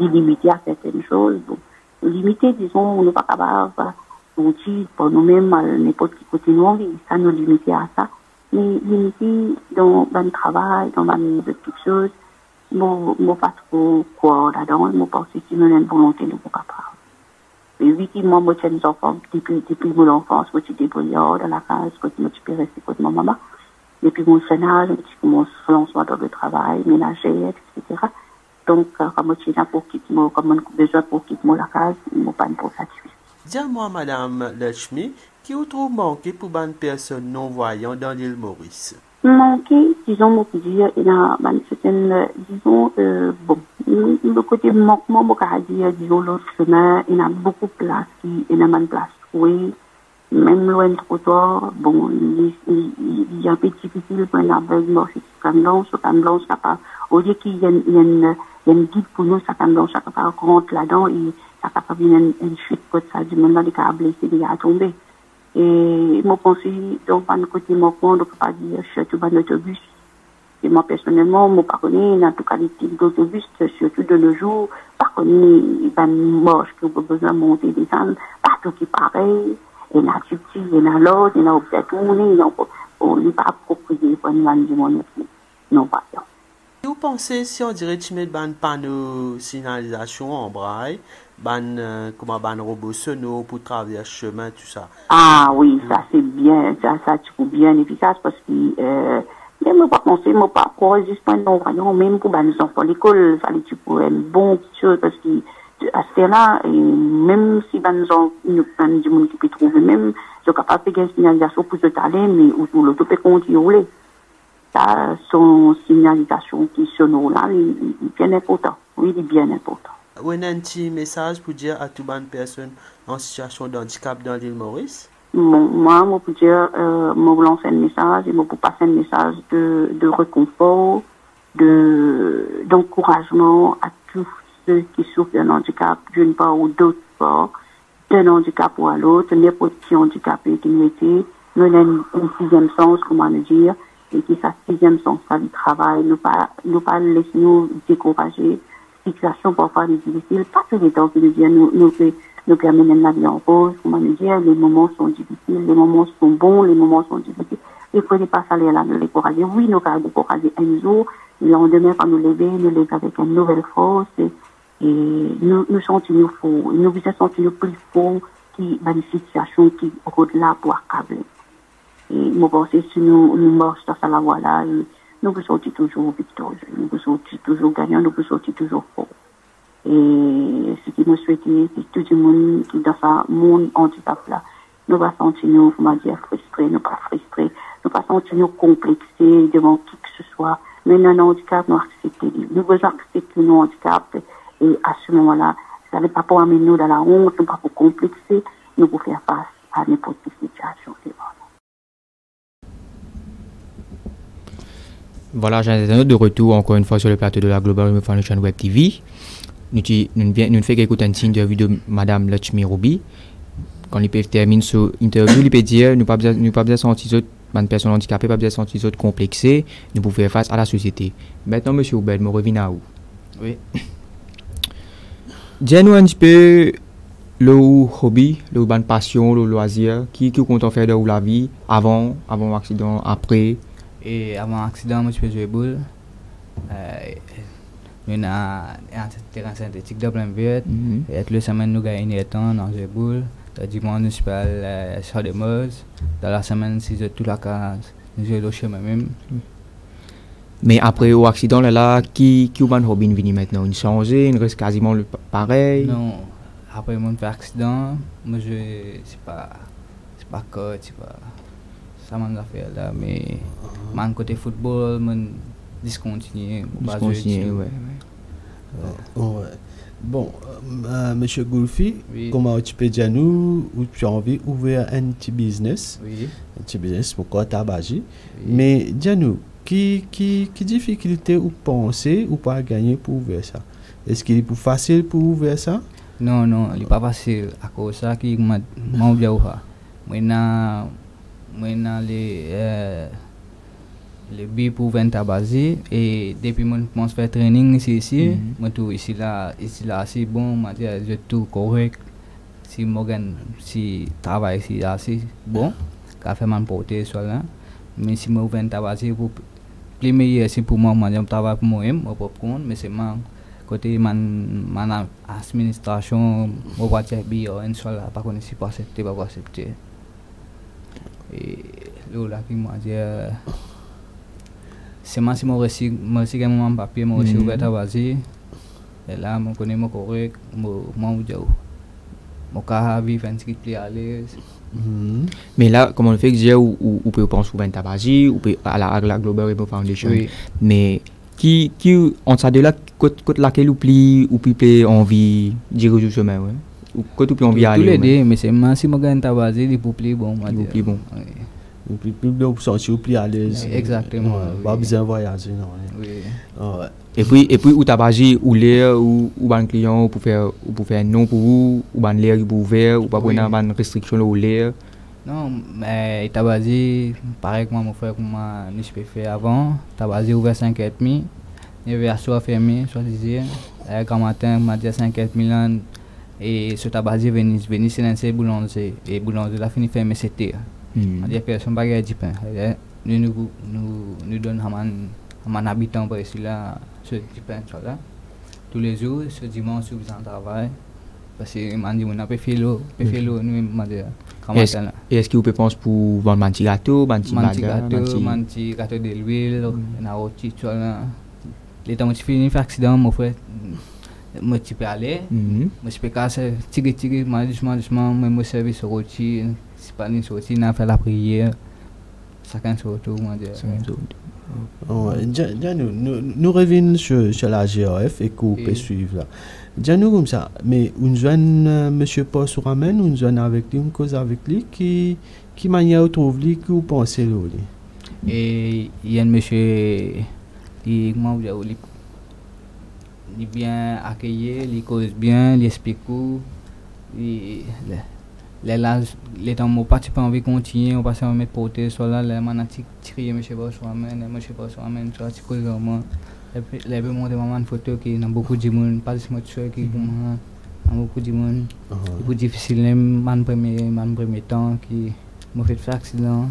limité à certaines choses, bon. Limité, disons, on n'est pas capable de pour nous-mêmes, n'importe qui côté nous on vit, ça nous limiter à ça. Mais limiter dans le travail, dans les petites choses, moi pas trop quoi là-dedans, moi pense que si nous avons une volonté, nous sommes capables. Mais oui, moi, moi, j'ai des enfants, depuis mon enfance, moi, je suis débrouillard dans la case, quand je peux rester côté ma maman. Depuis mon jeune âge, je commence à lancer dans le travail, ménager, etc. Donc, comme je suis là pour quitter mon, comme on besoin pour quitter mon la case, mon pas pour satisfaire. Dis-moi, Madame Lachmi, qui vous trouve manqué pour une personne non-voyante dans l'île Maurice? Manqué, disons, mon peut dire, il y a une certaine, disons, bon, le côté manquement, mon cas dire, disons, l'autre chemin, il y a beaucoup de place, il y a une place, oui, même loin de trottoir, bon, il y a un peu difficile pour un aveugle marcher sur canne blanche, ça pas, au lieu qu'il y a une guide pour nous, ça canne blanche, ça pas rentre là-dedans, et ça pas venir une chute comme ça, du monde là, il a blessé, il a tombé. Et moi, je pense, donc, par le côté manquant, donc, pas dire, je suis tout dans l'autobus. Et moi, personnellement, moi, pas connais, dans tout qualité d'autobus, surtout de nos jours, pas connais, il y a une moche qui a besoin de monter des ânes, partout qui pareil, et là, tu petit, et là, l'autre, et là, peut-être tourner, on n'est pas approprié pour une manne du monde, non, pas bien. Vous pensez si on dirait que tu mets un panneau signalisation en braille, comment un robot sono pour traverser le chemin, tout ça? Ah oui, ça c'est bien, ça tu trouves bien efficace parce que, même pas penser, moi pas pour juste pas non-voyant, même pour nos enfants à l'école, fallait tu pour une bonne petite chose parce que, à ce là et même si nos enfants, du monde qui peut trouver, même, ils sont capables de faire une signalisation pour se taler, mais où l'auto peut continuer. Ça, son signalisation qui sonore là, il est bien important. Oui, il est bien important. Vous avez un petit message pour dire à toute bonne personne en situation de handicap dans l'île Maurice? Bon, moi, je peux dire, je lancer un message et je peux passer un message de réconfort, d'encouragement à tous ceux qui souffrent d'un handicap, d'une part ou d'autre part, d'un handicap ou à l'autre, n'importe qui handicapé qui nous était, nous avons un sixième sens, comment le dire, et qui sa sixième sens, ça du travail, nous pas laisser nous décourager, situation parfois difficile, pas tous les temps que nous disons, nous permettent la vie en rose, comment nous dire, les moments sont difficiles, les moments sont bons, les moments sont difficiles. Il ne faut pas s'aller là, nous décourager. Oui, nous allons décourager un jour, le lendemain, quand nous lever avec une nouvelle force, et nous sentons faux, nous vous sentons plus faux qui, dans une situation qui, au-delà, pour accabler. Et moi, je pense que si nous marchons dans la voie-là, nous vous sortir toujours victorieux, nous vous sortir toujours gagnants, nous vous sortir toujours forts. Et ce qui me souhaite, c'est tout le monde qui, dans ce monde handicap-là, nous va sentir nous, comment dire, frustrés, nous pas frustrés, nous pas sentir nous complexés devant qui que ce soit. Mais un handicap, nous accepter. Nous devons accepter nos handicaps. Et à ce moment-là, ça n'est pas pour amener nous dans la honte, nous pas pour complexer, nous pour faire face à n'importe quelle situation. Voilà, j'ai un autre de retour encore une fois sur le plateau de la Global Women Foundation Web TV. Nous faisons écouter un signe de vidéo de Madame Lachmi Ruby. quand ils peuvent terminer sur interview, ils peuvent dire, nous pas besoin sentir autres, une personne handicapée, pas besoin sentir autres complexés, nous pouvons faire face à la société. Maintenant, monsieur Oubed, je reviens à vous. Oui. Dis-nous un petit peu le hobby, le bonne passion, le loisir, qui compte faire de la vie avant l'accident, après. Et avant l'accident, moi, je fais jouer boule. Nous avons un terrain synthétique de plein vieux. Et le semaine, nous gagnons des temps dans jouer boule. Le dimanche, nous faisons sur des modes. Dans la semaine, si je toute la case, nous jouons le chemin même. Mais après l'accident, là, qui a un hobby venu maintenant? Il change, il reste quasiment pareil? Non. Après mon accident, moi c'est pas coach, c'est pas ça mon affaire là, mais mon côté football, mon discontinué, ouais. Bon, monsieur Goulfi, oui. Comment tu peux dire nous ou tu as envie d'ouvrir un petit business? Oui. Un petit business pour quoi tabagie? Oui. Mais dis-nous, qui difficulté ou penser ou pas gagner pour ouvrir ça? Est-ce qu'il est plus facile pour ouvrir ça? Non, il n'est pas facile. À cause de ça, je m'a oublié. Moi, les billes pour vendre tabagie et depuis que je commence à faire training ici, moi tout ici là c'est bon, je tout correct. Si Morgan si travaille ici là c'est bon, qu'à faire man porter sur là. Mais si moi vendre tabagie pour plus meilleur c'est pour moi, je travaille pour moi-même, au propre compte, mais c'est moi côté man administration, moi va dire bien, inchallah pas connaître si pas accepter. Et là qui m'a dit c'est moi si moi reçu mon papier moi reçu ouvert tabagie et là moi connais mon correct moi cas vivre un petit peu à l'aise. Mais là comment on fait que dire ou peut penser ouvert tabagie ou peut à la Global Rainbow Foundation. Oui. Mais qui on ça de là côté laquelle ou peut envie diriger chemin ouais ou côté ou envie aller. Tous les deux mais c'est moi si moi gagne tabagie il pour plus bon moi dire. Plus bon. Et puis plus de sentir plus à l'aise. Exactement. Pas besoin de voyager non. Oui. Et puis ou tabagie ou l'air ou ban client pour faire non pour vous ou ban l'air pour ouvert ou pas prendre ban restriction au l'air. Non, mais tabagie pareil que mon frère comme moi je peux faire avant, tabagie ouvert 5h30, il y avait soit fermé, soit disait quand matin m'a dit 5h30 et ce tabagie venir c'est boulanger et boulanger la fini fermé 7h. On dit personne pas gagner du pain. Nous donne à un habitant par ici là ce du pain là. Tous les jours, ce dimanche nous faisons travail parce que m'a dit on a pas fait l'eau, nous m'a dit et est-ce que vous pouvez penser pour vendre un petit gâteau, un petit gâteau de l'huile, un rôti tout là. Les temps où tu finis faire accident mon frère moi tu peux aller, moi je peux casser tirer doucement moi service au rôti. Si pas ni sorti, n'a fait la prière. Chacun se retourne, moi dire. Nous revenons sur la GRF et qu'on peut suivre là. Dis-nous comme ça, mais une jeune monsieur Paul se ramène, une jeune avec lui, une cause avec lui, qui manière trouve lui, que vous pensez lui? Et il y a un monsieur, il bien accueilli, il cause bien, il explique tout, les temps où pas envie de continuer, on passe à mettre porter sur là, les manatiques tirés, monsieur Paul se ramène, soit tu causes vraiment. Les peu monter maman une photo qui n'a beaucoup de monde, pas seulement de qui a beaucoup de monde. C'est plus difficile mon premier temps qui m'a fait accident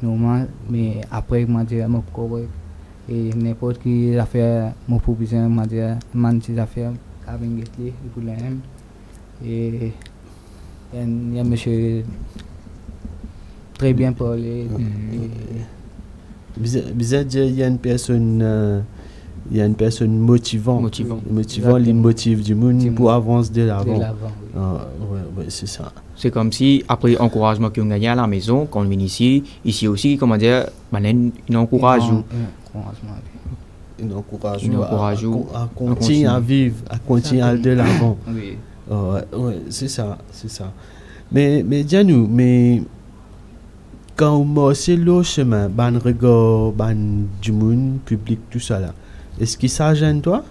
normal, mais après m'a dit m'a correct et n'importe qui affaire m'a proposé m'a dit man ces affaires avec les pour l'aime et il y a monsieur très bien parlé. Vous êtes il y a une personne il y a une personne motivant les motive du monde pour avancer de l'avant. Oui, c'est ça. C'est comme si après encouragement qu'on gagne à la maison quand on vient ici aussi comment dire il encourage à continuer à vivre, à continuer à aller de l'avant. Oui, c'est ça. Mais dis-nous, quand on marche le chemin, ban regard, ban du monde public tout ça là. Est-ce que ça gêne toi?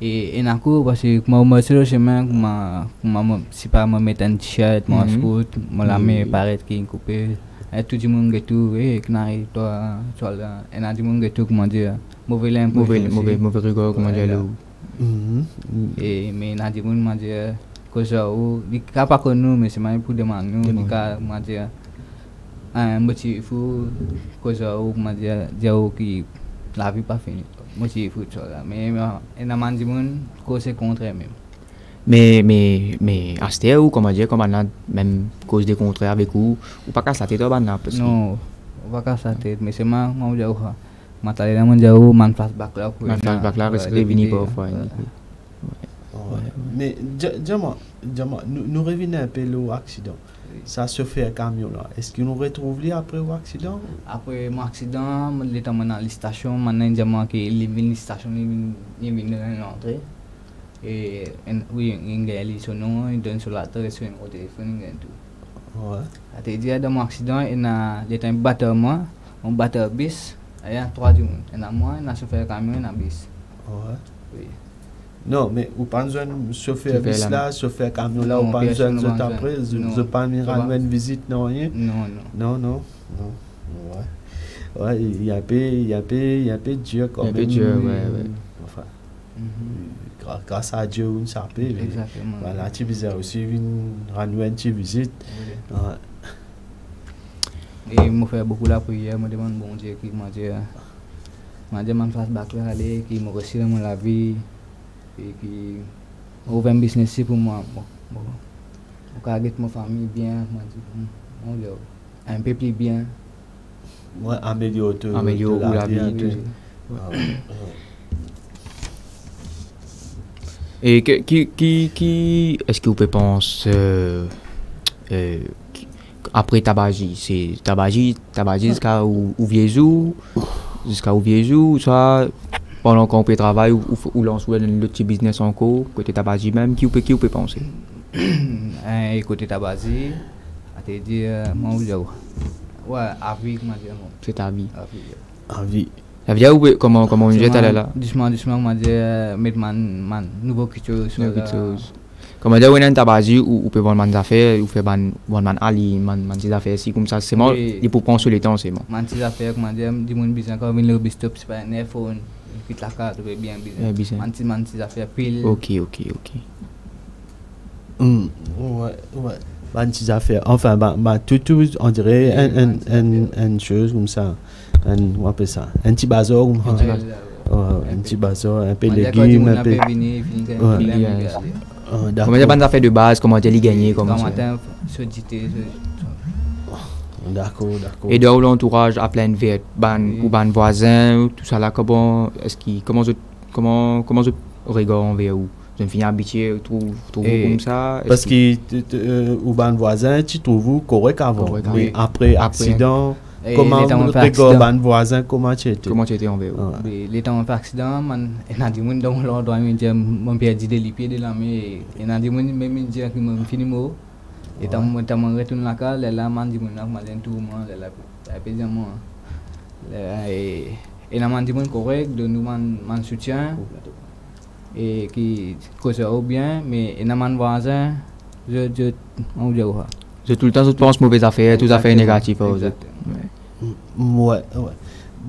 Et d'un coup, parce que moi, sur le chemin, si pas me mettre un t-shirt, mon scout, mon lame paraît qui est coupé. Et tout le monde est tout, et Knari, toi, là. Et tout le monde est tout, comment dire, mauvais rigole, comment dire, et mais tout le monde m'a dit, que ça, il n'y a pas que nous, mais c'est même pour demander nous, il y a, comment dire, un motif, que ça, comment dire, qui la vie pas finie. Motif, mais il y a des gens qui sont contre même. Mais à ce ou comment dire, comme on a même cause des contrats avec vous, ou pas qu'à sa tête, non, pas qu'à sa tête, mais c'est moi, je dis, matériel, je dis, man face back là, c'est revenu parfois. Mais, dis-moi, nous revenons un peu l'accident. Ça se fait un camion là. Est-ce qu'il nous retrouve après l'accident? Après mon accident, je suis dans la station, je suis dans la station, je suis dans l'entrée. Et oui, il donne sur la tête, sur un téléphone et tout. Ouais. C'est-à-dire, dans mon accident, il y a un batteur, un batteur bis, il y a 3 du monde. Et moi, il y a un chauffeur camion et un bis. Ouais. Oui. Non, mais ou pas besoin de chauffeur bis là, chauffeur camion là, ou pas besoin de après, je pas me rendre une visite, non, rien? Non. Ouais, il y a un peu dur quand même. Un peu dur, ouais. Enfin, grâce à Dieu, on s'appelle. Exactement. Voilà, tu visais aussi rendre une petite visite. Et je me fais beaucoup la prière, je me demande bon Dieu qui m'a dit, je fasse bac là, aller, qui me reçoit dans la vie. Et qui ouvre un business pour moi. Bon. Je garde ma famille bien, un peu plus bien. Ouais, améliorer la vie. Et qui est-ce que vous pouvez penser après Tabagie? C'est Tabagie jusqu'à où vieux jour, soit pendant qu'on peut travailler ou lancer le petit business en cours, côté Tabagie même, qui vous peut penser? Côté Tabagie, à te dire, moi, ouais, à vie, comment dire, c'est ta vie. À vie. La vie, comment on jette là? Doucement, moi, dire, mettre man nouveau culture. Comment dire, on a un Tabagie où peut vendre des affaires, ou faire vendre ali, des affaires, si comme ça, c'est moi, il faut prendre sur les temps, c'est moi. Des affaires, comment dire, du monde business, quand on vient le business, c'est pas un iPhone. Quitte la carte, bien business. Mantis affaires pile. Ok. Ouais. Mantis affaires. Enfin, tout, on dirait une chose comme ça. On appelle ça. Un petit bazar. Un petit bazar, un peu légumes, un peu. Comment dire, des affaires de base, comment dire, les gagner, comment ça. D'accord. Et dans l'entourage à plein de vie, ou ban voisins, tout ça là, comment je regarde vers où? Je me finis habitué, trouve comme ça. Parce que ou ban voisin, tu trouves correct avant. Mais après accident, comment on regarde ban voisin, comment tu étais? Comment tu étais envers? Les temps fait accident, il y a des gens dans l'endroit où mon père dit les pieds de la main, il y a des gens même dire que me fini mot. Et tant que retourne la cale, là, man dit mon malin tout moi, là, pédiement. Et la man dit mon correct, de nous man soutien et qui cause au bien, mais et la man voisin, on dit quoi? Je tout le temps je pense mauvaises affaires, toutes affaires négatives. Ouais.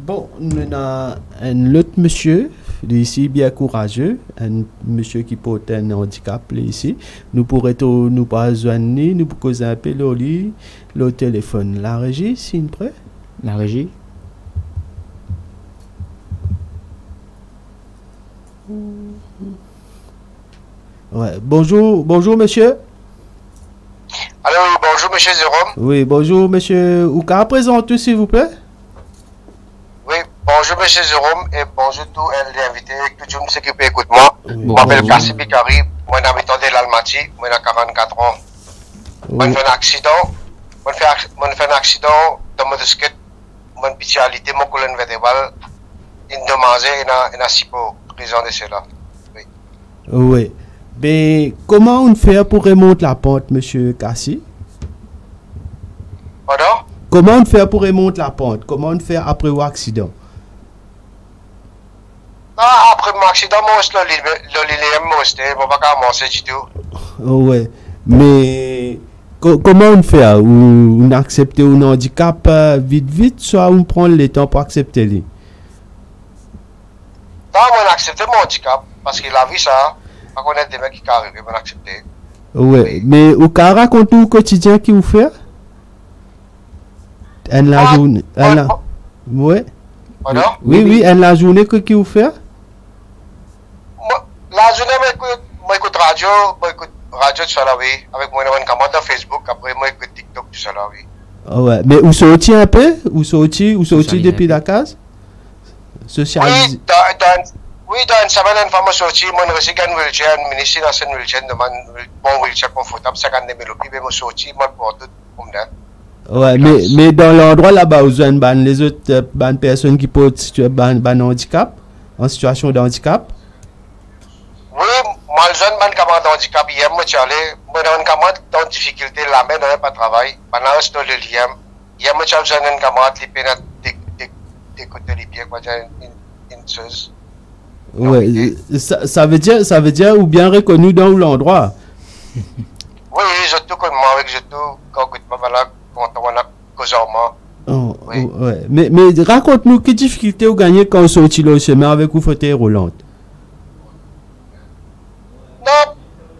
Bon, on a un autre monsieur ici bien courageux, un monsieur qui porte un handicap ici. Nous pourrions nous pas joindre, nous pouvons causer un peu le téléphone. La régie, s'il vous plaît. La régie. Ouais. Bonjour monsieur. Allô, bonjour monsieur Jérôme. Oui, bonjour monsieur Ouka, présente s'il vous plaît. Oui, bonjour monsieur Jérôme et bonjour tous les invités, tout le monde qui peut écouter moi. Je m'appelle Kassim Bikari, moi je suis habitant de l'Almaty, moi j'ai 44 ans. Moi j'ai fait un accident, moi j'ai fait un accident dans mon disquette, moi j'ai spécialité, mon colonne vertébrale, une demande et une sipo, raison de cela. Oui. Mais comment on fait pour remonter la pente, monsieur Kassi? Pardon? Comment on fait pour remonter la pente? Comment on fait après l'accident? Après après mon accident, moi, le resté, moi, pas commencer du tout. Ouais. Mais comment on fait? On accepte un handicap vite, soit on prend le temps pour accepter lui? Non, moi, on accepte mon handicap, parce qu'il a vu ça. Pas qu'on ait des mecs qui arrivent, on accepte. Ouais, mais au cas raconte-nous au quotidien qui vous fait? En la journée. Ouais. Oui, en la journée que qui vous fait? La journée, moi écoute radio, tout ça là, oui. Avec moi, on camarade dans Facebook, après moi écoute TikTok, tout ça là, oui. Ouais, mais vous sortez un peu? Vous sortez depuis la case? Socialiser. Oui, dans une semaine, une fois, je suis sorti, moi, je suis un wheelchair, un ministre dans un wheelchair, demande bon wheelchair confortable, 50 000 roupies, mais je suis sorti, moi, pour tout, comme ça. Ouais, mais dans l'endroit là-bas, vous avez les autres personnes qui peuvent être handicap, en situation de handicap? Oui, moi, je suis un camarade de handicap, hier, moi, je suis allé, moi, un camarade dans difficulté, la main, n'a pas de travail, pendant que je suis le lien, hier, moi, je suis un camarade qui peut d'écouter les pieds, quoi, une chose. Ouais, ça veut dire ou bien reconnu dans l'endroit. Oui, je tout comme moi avec je tout quand écoute pas là quand on a causement. Oh, oui. Ouais. Mais raconte-nous quelle difficulté vous gagnez quand vous sortez le chemin avec une fauteuil roulante. Non,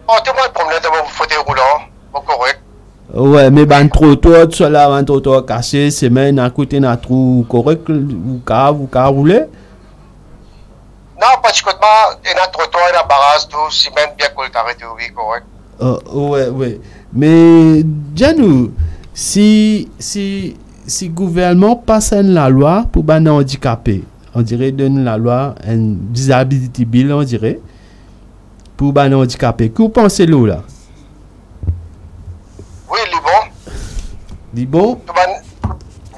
on te moi le problème de mon fauteuil roulant, pas correct. Ouais, mais ban trottoir, tout cela, ban trottoir cassé, semaine à côté d'un trou correct, ou car rouler. Non, pratiquement, il y a un trottoir, il y a un barrage, tout, ciment bien coltaré, tout, oui, correct. Ouais. Mais, dis-nous, si le gouvernement passe la loi pour les handicapés, on dirait donne la loi, un disability bill, on dirait, pour les handicapés, que vous pensez là? Oui, il bon?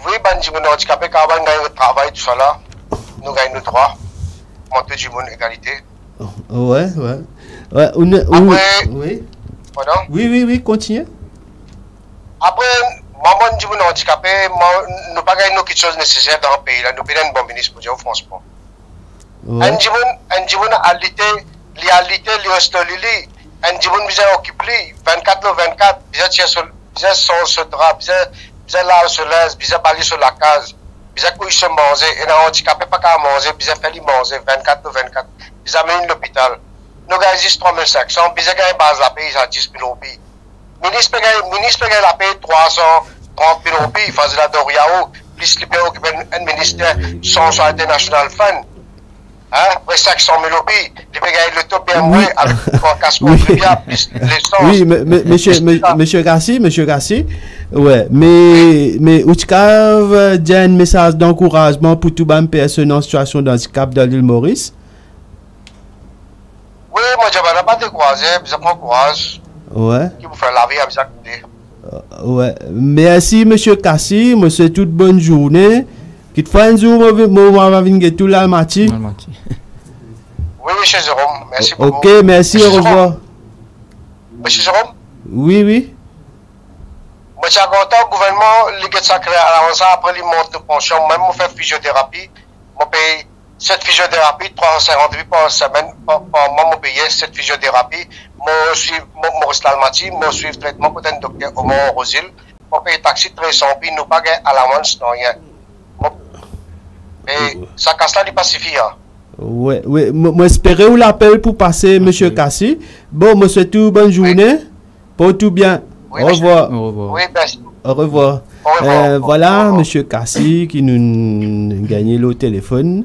Oui, les handicapés, quand on gagne le travail, tout ça là, nous gagnons nos droits. Monter du monde égalité. Ouais. Après, oui. Pardon? Oui, continue. Après, maman du monde handicapé, nous pas gagner quelque chose nécessaire dans le pays là, nous payons un bon ministre pour dire franchement. Un du monde alité, li reste lili, un du monde bien occupé, 24/24, bien sur drap, bien là sur l'aise, bien balayé sur la case. Bisa couille se manger, et un handicapé pas qu'à manger, bisa fait lui manger 24/24, bisa mène l'hôpital. Nous gagnons 3500, bisa gagne base la paye, ils ont 10 000 roupies. Ministre gagne la paye 330 000 roupies, il faisait la Doriao, plus il peut occuper un ministère sans international fund. Hein, après 500 000 roupies, il peut gagner le top BMW avec un casque contribuable, plus l'essence. Oui, monsieur Gassi, ouais, mais où tu as un message d'encouragement pour toutes les personnes en situation de handicap dans l'île Maurice? Oui, moi je ne vais pas décourager, je prends courage. Ouais. Qui vous fait la vie avec ça. Ouais, merci monsieur Gassi, je vous souhaite une bonne journée. Qui te fait un jour, moi, va venir tout l'Almaty. Oui, monsieur Jérôme, merci beaucoup. Ok, merci, au revoir. Monsieur Jérôme? Oui. Moi, je suis content, le gouvernement, il a créé à l'avance, après, il monte de pension. Même, moi, je fais physiothérapie. Je paye cette physiothérapie, 350 000 par semaine. Par mois, je paye cette physiothérapie. Moi, je suis Maurice l'Almaty. Moi, je suis le traitement pour un docteur au Mont-Rosil. Je paye taxi 300 000, nous pas à l'avance, non, rien. Mais ça casse là, il pacifie. Ouais. Moi, j'espère ou l'appel pour passer, monsieur Cassi. Bon, moi, souhaite une bonne journée. Pour tout bien. Oui, au revoir. Oui, merci. Au revoir. Voilà, monsieur Cassi qui nous gagné le téléphone.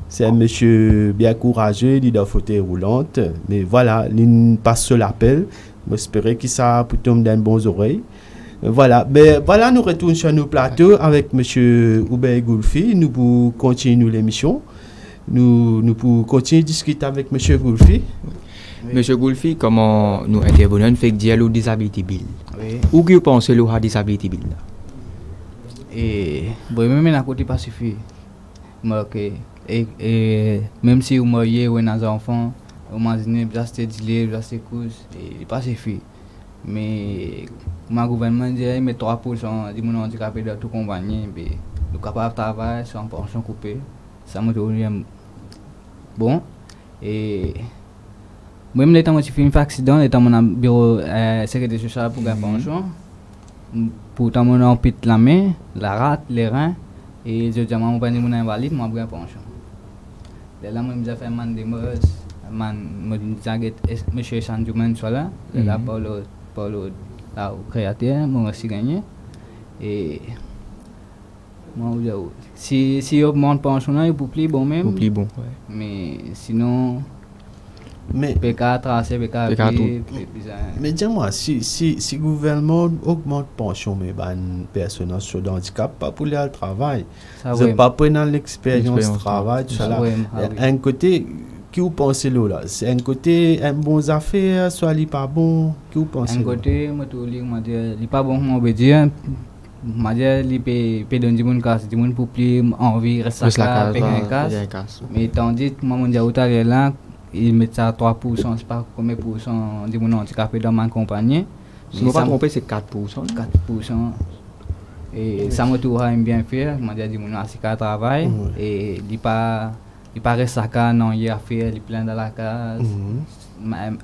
C'est un monsieur bien courageux, il est dans fauteuil roulante. Mais voilà, il passe sur l'appel. J'espère que ça peut tomber dans bonnes oreilles. Voilà, nous retournons sur nos plateaux avec M. Hubert Goulfi. Nous pour continuer l'émission. Nous pour continuer à discuter avec M. Goulfi. Oui. M. Goulfi, comment nous intervenons fait dialogue disability bill. Oui. Où que vous pensez le disability bill? Et même à côté pacifique. Et même si vous voyez un enfant, vous imaginez bien c'est dilé, bien c'est cause, et pacifique. Mais le gouvernement dit qu'il met 3% des gens handicapés de tout compagnie, mais nous sommes capables de travailler sans pension coupée. Ça me donne bon. Et moi-même, l'étant où j'ai fait un accident, l'étant mon bureau sécurité sociale pour gagner pension, pourtant mon empite la main, la rate, les reins, et je dis à mon père, mon invalide, moi gagner pension. Là, moi, j'ai fait un man de mœurs, me dit, monsieur Sanjuman soit là, là, Paulo, là, au créateur, moi aussi gagné. Et moi, si on monte pension, il peut plus bon même. Plus bon, ouais. Mais sinon, Mais PK tracé, PK mais dis-moi, si le gouvernement augmente pension, mais personne en situation de handicap, pas pour aller au travail, c'est pas pour l'expérience de travail, tout ça là. Un côté, qui vous pensez là? C'est un côté, un bon affaire, soit il pas bon, qui vous pensez? Un côté, moi, il pas bon, on veut dire. Maja li pe don dimun kas dimun pour plus envie rester là payer un casse mais tandis que moi mon hôtel là il met ça 3% c'est pas combien pourcent dimun handicapé dans ma compagnie si ne pas tromper c'est 4% et ça me trouve bien fait moi dit dimun assez qu'à travail et il pas reste ça non il a fait il plein dans la case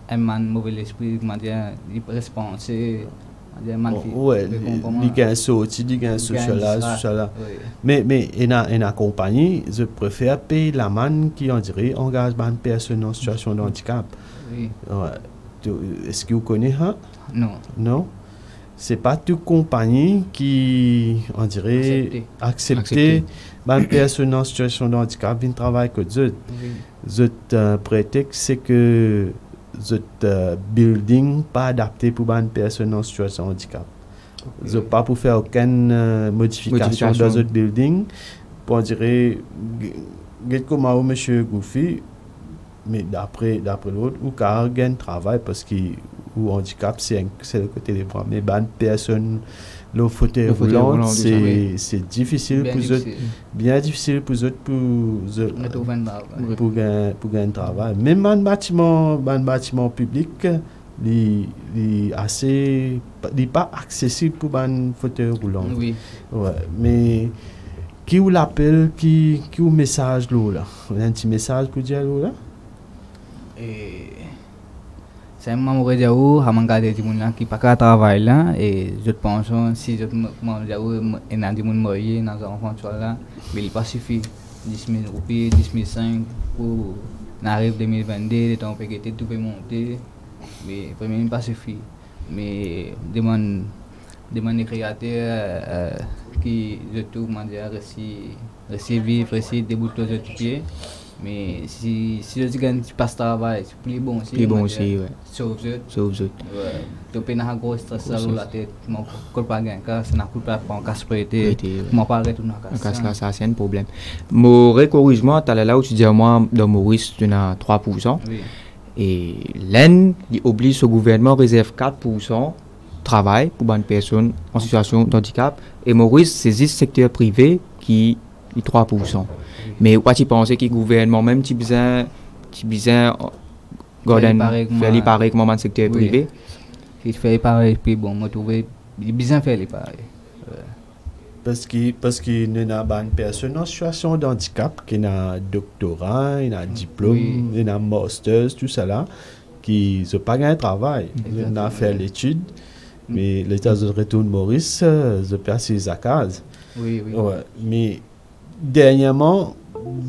un man mauvais esprit moi dit il responsable. Ouais, il y a un sorti, il y a un social là. Mais il y a une compagnie, je préfère payer la manne qui on dirait engage une personne en situation de handicap. Oui. Ouais. Est-ce que vous connaissez ça? Non. Non? C'est pas toute compagnie qui, on dirait, accepter une personne en situation de handicap qui travaille que eux. Le prétexte, c'est que the building pas adapté pour une personne en situation de handicap. Okay. Pas pour faire aucune modification dans ce building. Pour dire, comment monsieur Goufi, mais d'après l'autre, ou car il y a un travail parce que le handicap c'est le côté des bras. Mais une personne, le fauteuil roulant, c'est difficile pour eux, bien difficile pour eux pour gagner un travail. Même un bâtiment public, il n'est pas accessible pour un fauteuil roulant. Oui. Ouais, mais qui vous l'appelle, qui vous message là? Un petit message pour dire là? C'est moi qui dis où à mon garder du monde qui pas qu'à travailler là et je pense si je moi dis où et n'a du monde marié dans un enfant tu là mais il pas suffit 10 000 roupies 10 500 pour n'arrive 2022 les temps peut que tout peut monter mais vraiment pas suffit mais demande des créateurs qui je trouve moi dire réussi vivre réussi débouter de pied. Mais si je dis que tu passes travail, c'est plus bon aussi. Plus bon aussi, ouais. Sauf eux. Ouais. Tu peux pas gros stress sur la tête. Mon corps pas gain car c'est n'a pas en casse prêté. Moi pas retourner en casse. Là ça c'est un problème. Mon corrigement tu là où tu dis moi dans Maurice tu as 3%. Oui. Et l'Inde il oblige ce gouvernement réserve 4% travail pour une personne en situation de handicap et Maurice c'est le secteur privé qui est 3%. Mais quoi tu penses que le gouvernement même tu besoin faire pareil comme un secteur privé il fait pareil puis bon moi trouver il besoin faire les pareil parce qu'il y a une personne en situation de handicap qui a doctorat, il a diplôme, il a master, tout ça là qui n'a pas gagné travail, il a fait l'étude mais l'état de retour de Maurice je passe ses case. Oui. Ouais, mais dernièrement,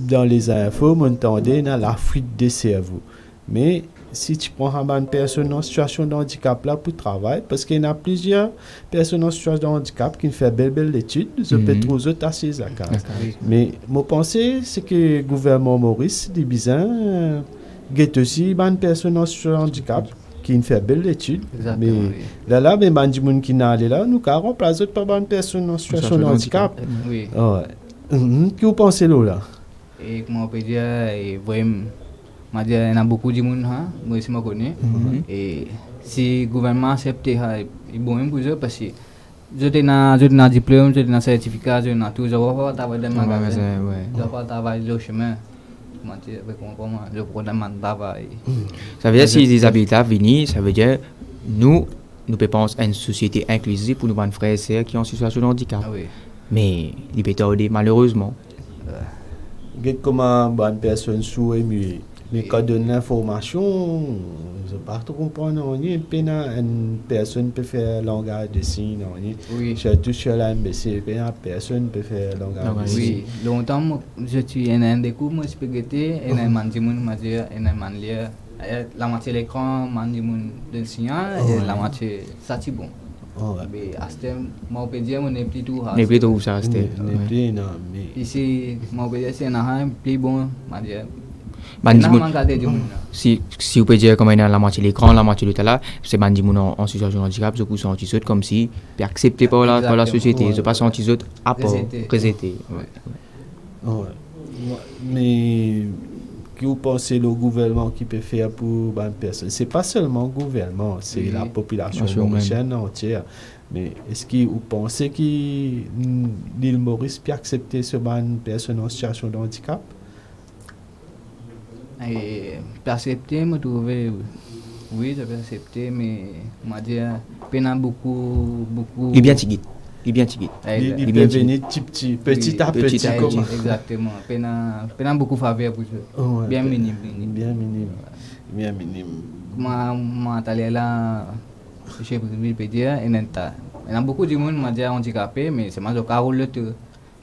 dans les infos, on entendait la fuite des cerveaux. Mais si tu prends une personne en situation de handicap là pour travailler, parce qu'il y a plusieurs personnes en situation de handicap qui font belle étude, je peux trouver autres assez à casa. Mais mon pensée, c'est que le gouvernement Maurice, il besoin get aussi une personne en situation de handicap qui fait belle étude. Mais là, même un monde qui n'a là, nous avons remplacé par une personne en situation de handicap. Oui. Qu'est-ce que vous pensez là? Et comment on peut dire, vraiment, il y a beaucoup de monde, moi aussi je connais. Et si le gouvernement accepte, c'est bon même pour eux parce que je suis un diplôme, je suis un certificat, je suis tout, je ne vais pas travailler dans le magasin, je ne vais pas travailler le chemin. Je prends un travail. Ça veut dire si les habitants viennent, ça veut dire nous pensons à une société inclusive pour nos frères et sœurs qui sont en situation de handicap. Mais il peut tarder malheureusement. Comment une personne sourde et muette, Mais quand on donne l'information, je ne sais pas trop comprendre. Une personne peut faire langage de signes. Oui. Surtout sur la MBC, personne peut faire langage de signes. Oui, longtemps, je suis un des coups, moi, je peux guetter, et un man, la moitié de l'écran, man, de signal, et la moitié, ça, c'est bon. Mais à ce temps, moi, je peux dire, on n'est plus tout. n'est plus tout ça, c'était. Ici, moi, je peux dire, c'est un plus bon, si vous pouvez dire comme il y a la moitié de l'écran, la moitié de tout là, c'est bandi en situation de handicap, je pousse anti-saute comme si accepté par la société, je passe anti-saute à part, présenté. Mais que vous pensez le gouvernement qui peut faire pour une personne? C'est pas seulement le gouvernement, c'est la population mauricienne entière. Mais est-ce que vous pensez que l'île Maurice peut accepter ce une personne en situation de handicap? Accepter, je trouve, oui, je peux accepter, mais on va dire, peine beaucoup. Il est bien tigide. Il peut venir petit à petit. Exactement. Peine beaucoup faveur pour ça. Bien minime. Bien minime. Moi, je là, je peux dire, il y a beaucoup de monde qui sont handicapés, mais c'est mal au cas où le tout.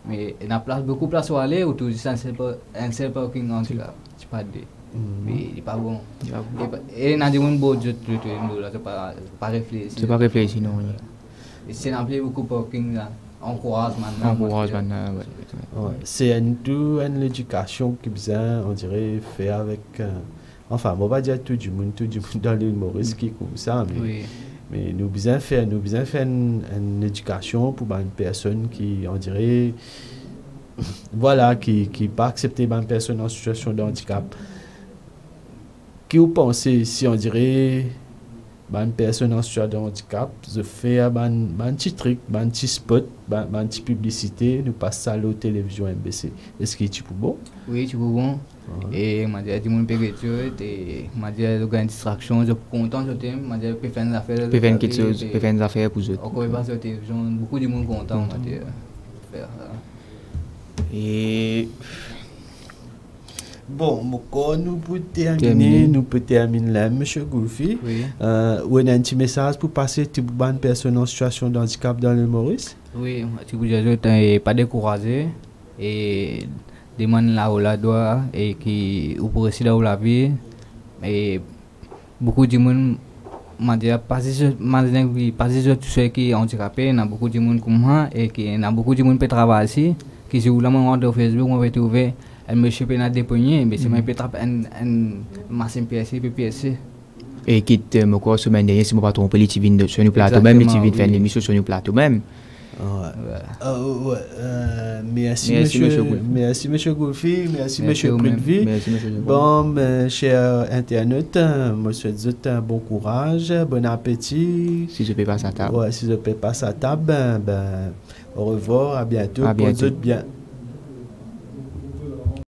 Mais il y a beaucoup de place où aller, où tout un seul parking handicap. Pas de mais il n'est pas bon et il y a des gens qui c'est pas réfléchi. C'est pas réfléchi, non. Et c'est appelé beaucoup parking là encourage maintenant. C'est une éducation qui besoin on dirait faire avec enfin on va dire tout du monde dans l'île Maurice qui comme ça mais nous besoin faire une éducation pour une personne qui on dirait voilà, qui pas accepté une personne en situation de handicap. Qui vous pensez si on dirait une personne en situation de handicap, je fais un petit truc, un petit spot, une petite publicité, nous passe ça à la télévision MBC. Est-ce que tu peux bon? Oui, tu peux bon. Et m'a dit tout le monde peut et m'a dit il y a une distraction, je suis content je t'aime, m'a dit peut faire des affaires. Peut faire quelque chose, peut faire des affaires pour eux. Encore pas sur la télévision, beaucoup de monde content m'a dit faire ça. Et bon, nous pouvons terminer là, M. Goulfi. Oui. Ou un petit message pour passer toute bonne personne en situation de handicap dans l'île Maurice? Oui, tu peux dire pas décourager et demander là où la doit et qui ou pour essayer là où la vie et beaucoup de monde m'a dit passer sur tout ce qui est handicapé, il y a beaucoup de monde comme moi et qui y a beaucoup de monde qui travaille ici. Qui si vous la montrez au Facebook, on va trouver un monsieur qui a dépogné, mais c'est même peut-être un machine PSC. Et qui te me quoi semaine dernière, si je ne me pas tromper, tu viens sur nous plateau même, tu viens faire une émission sur nous plateau même. Merci monsieur Goulfi, merci monsieur Prudvi. Bon, chers internautes, moi je vous souhaite un bon courage, bon appétit. Si je peux passer à table. Ouais, si je peux passer à table, au revoir, à bientôt. Pour d'autres bien.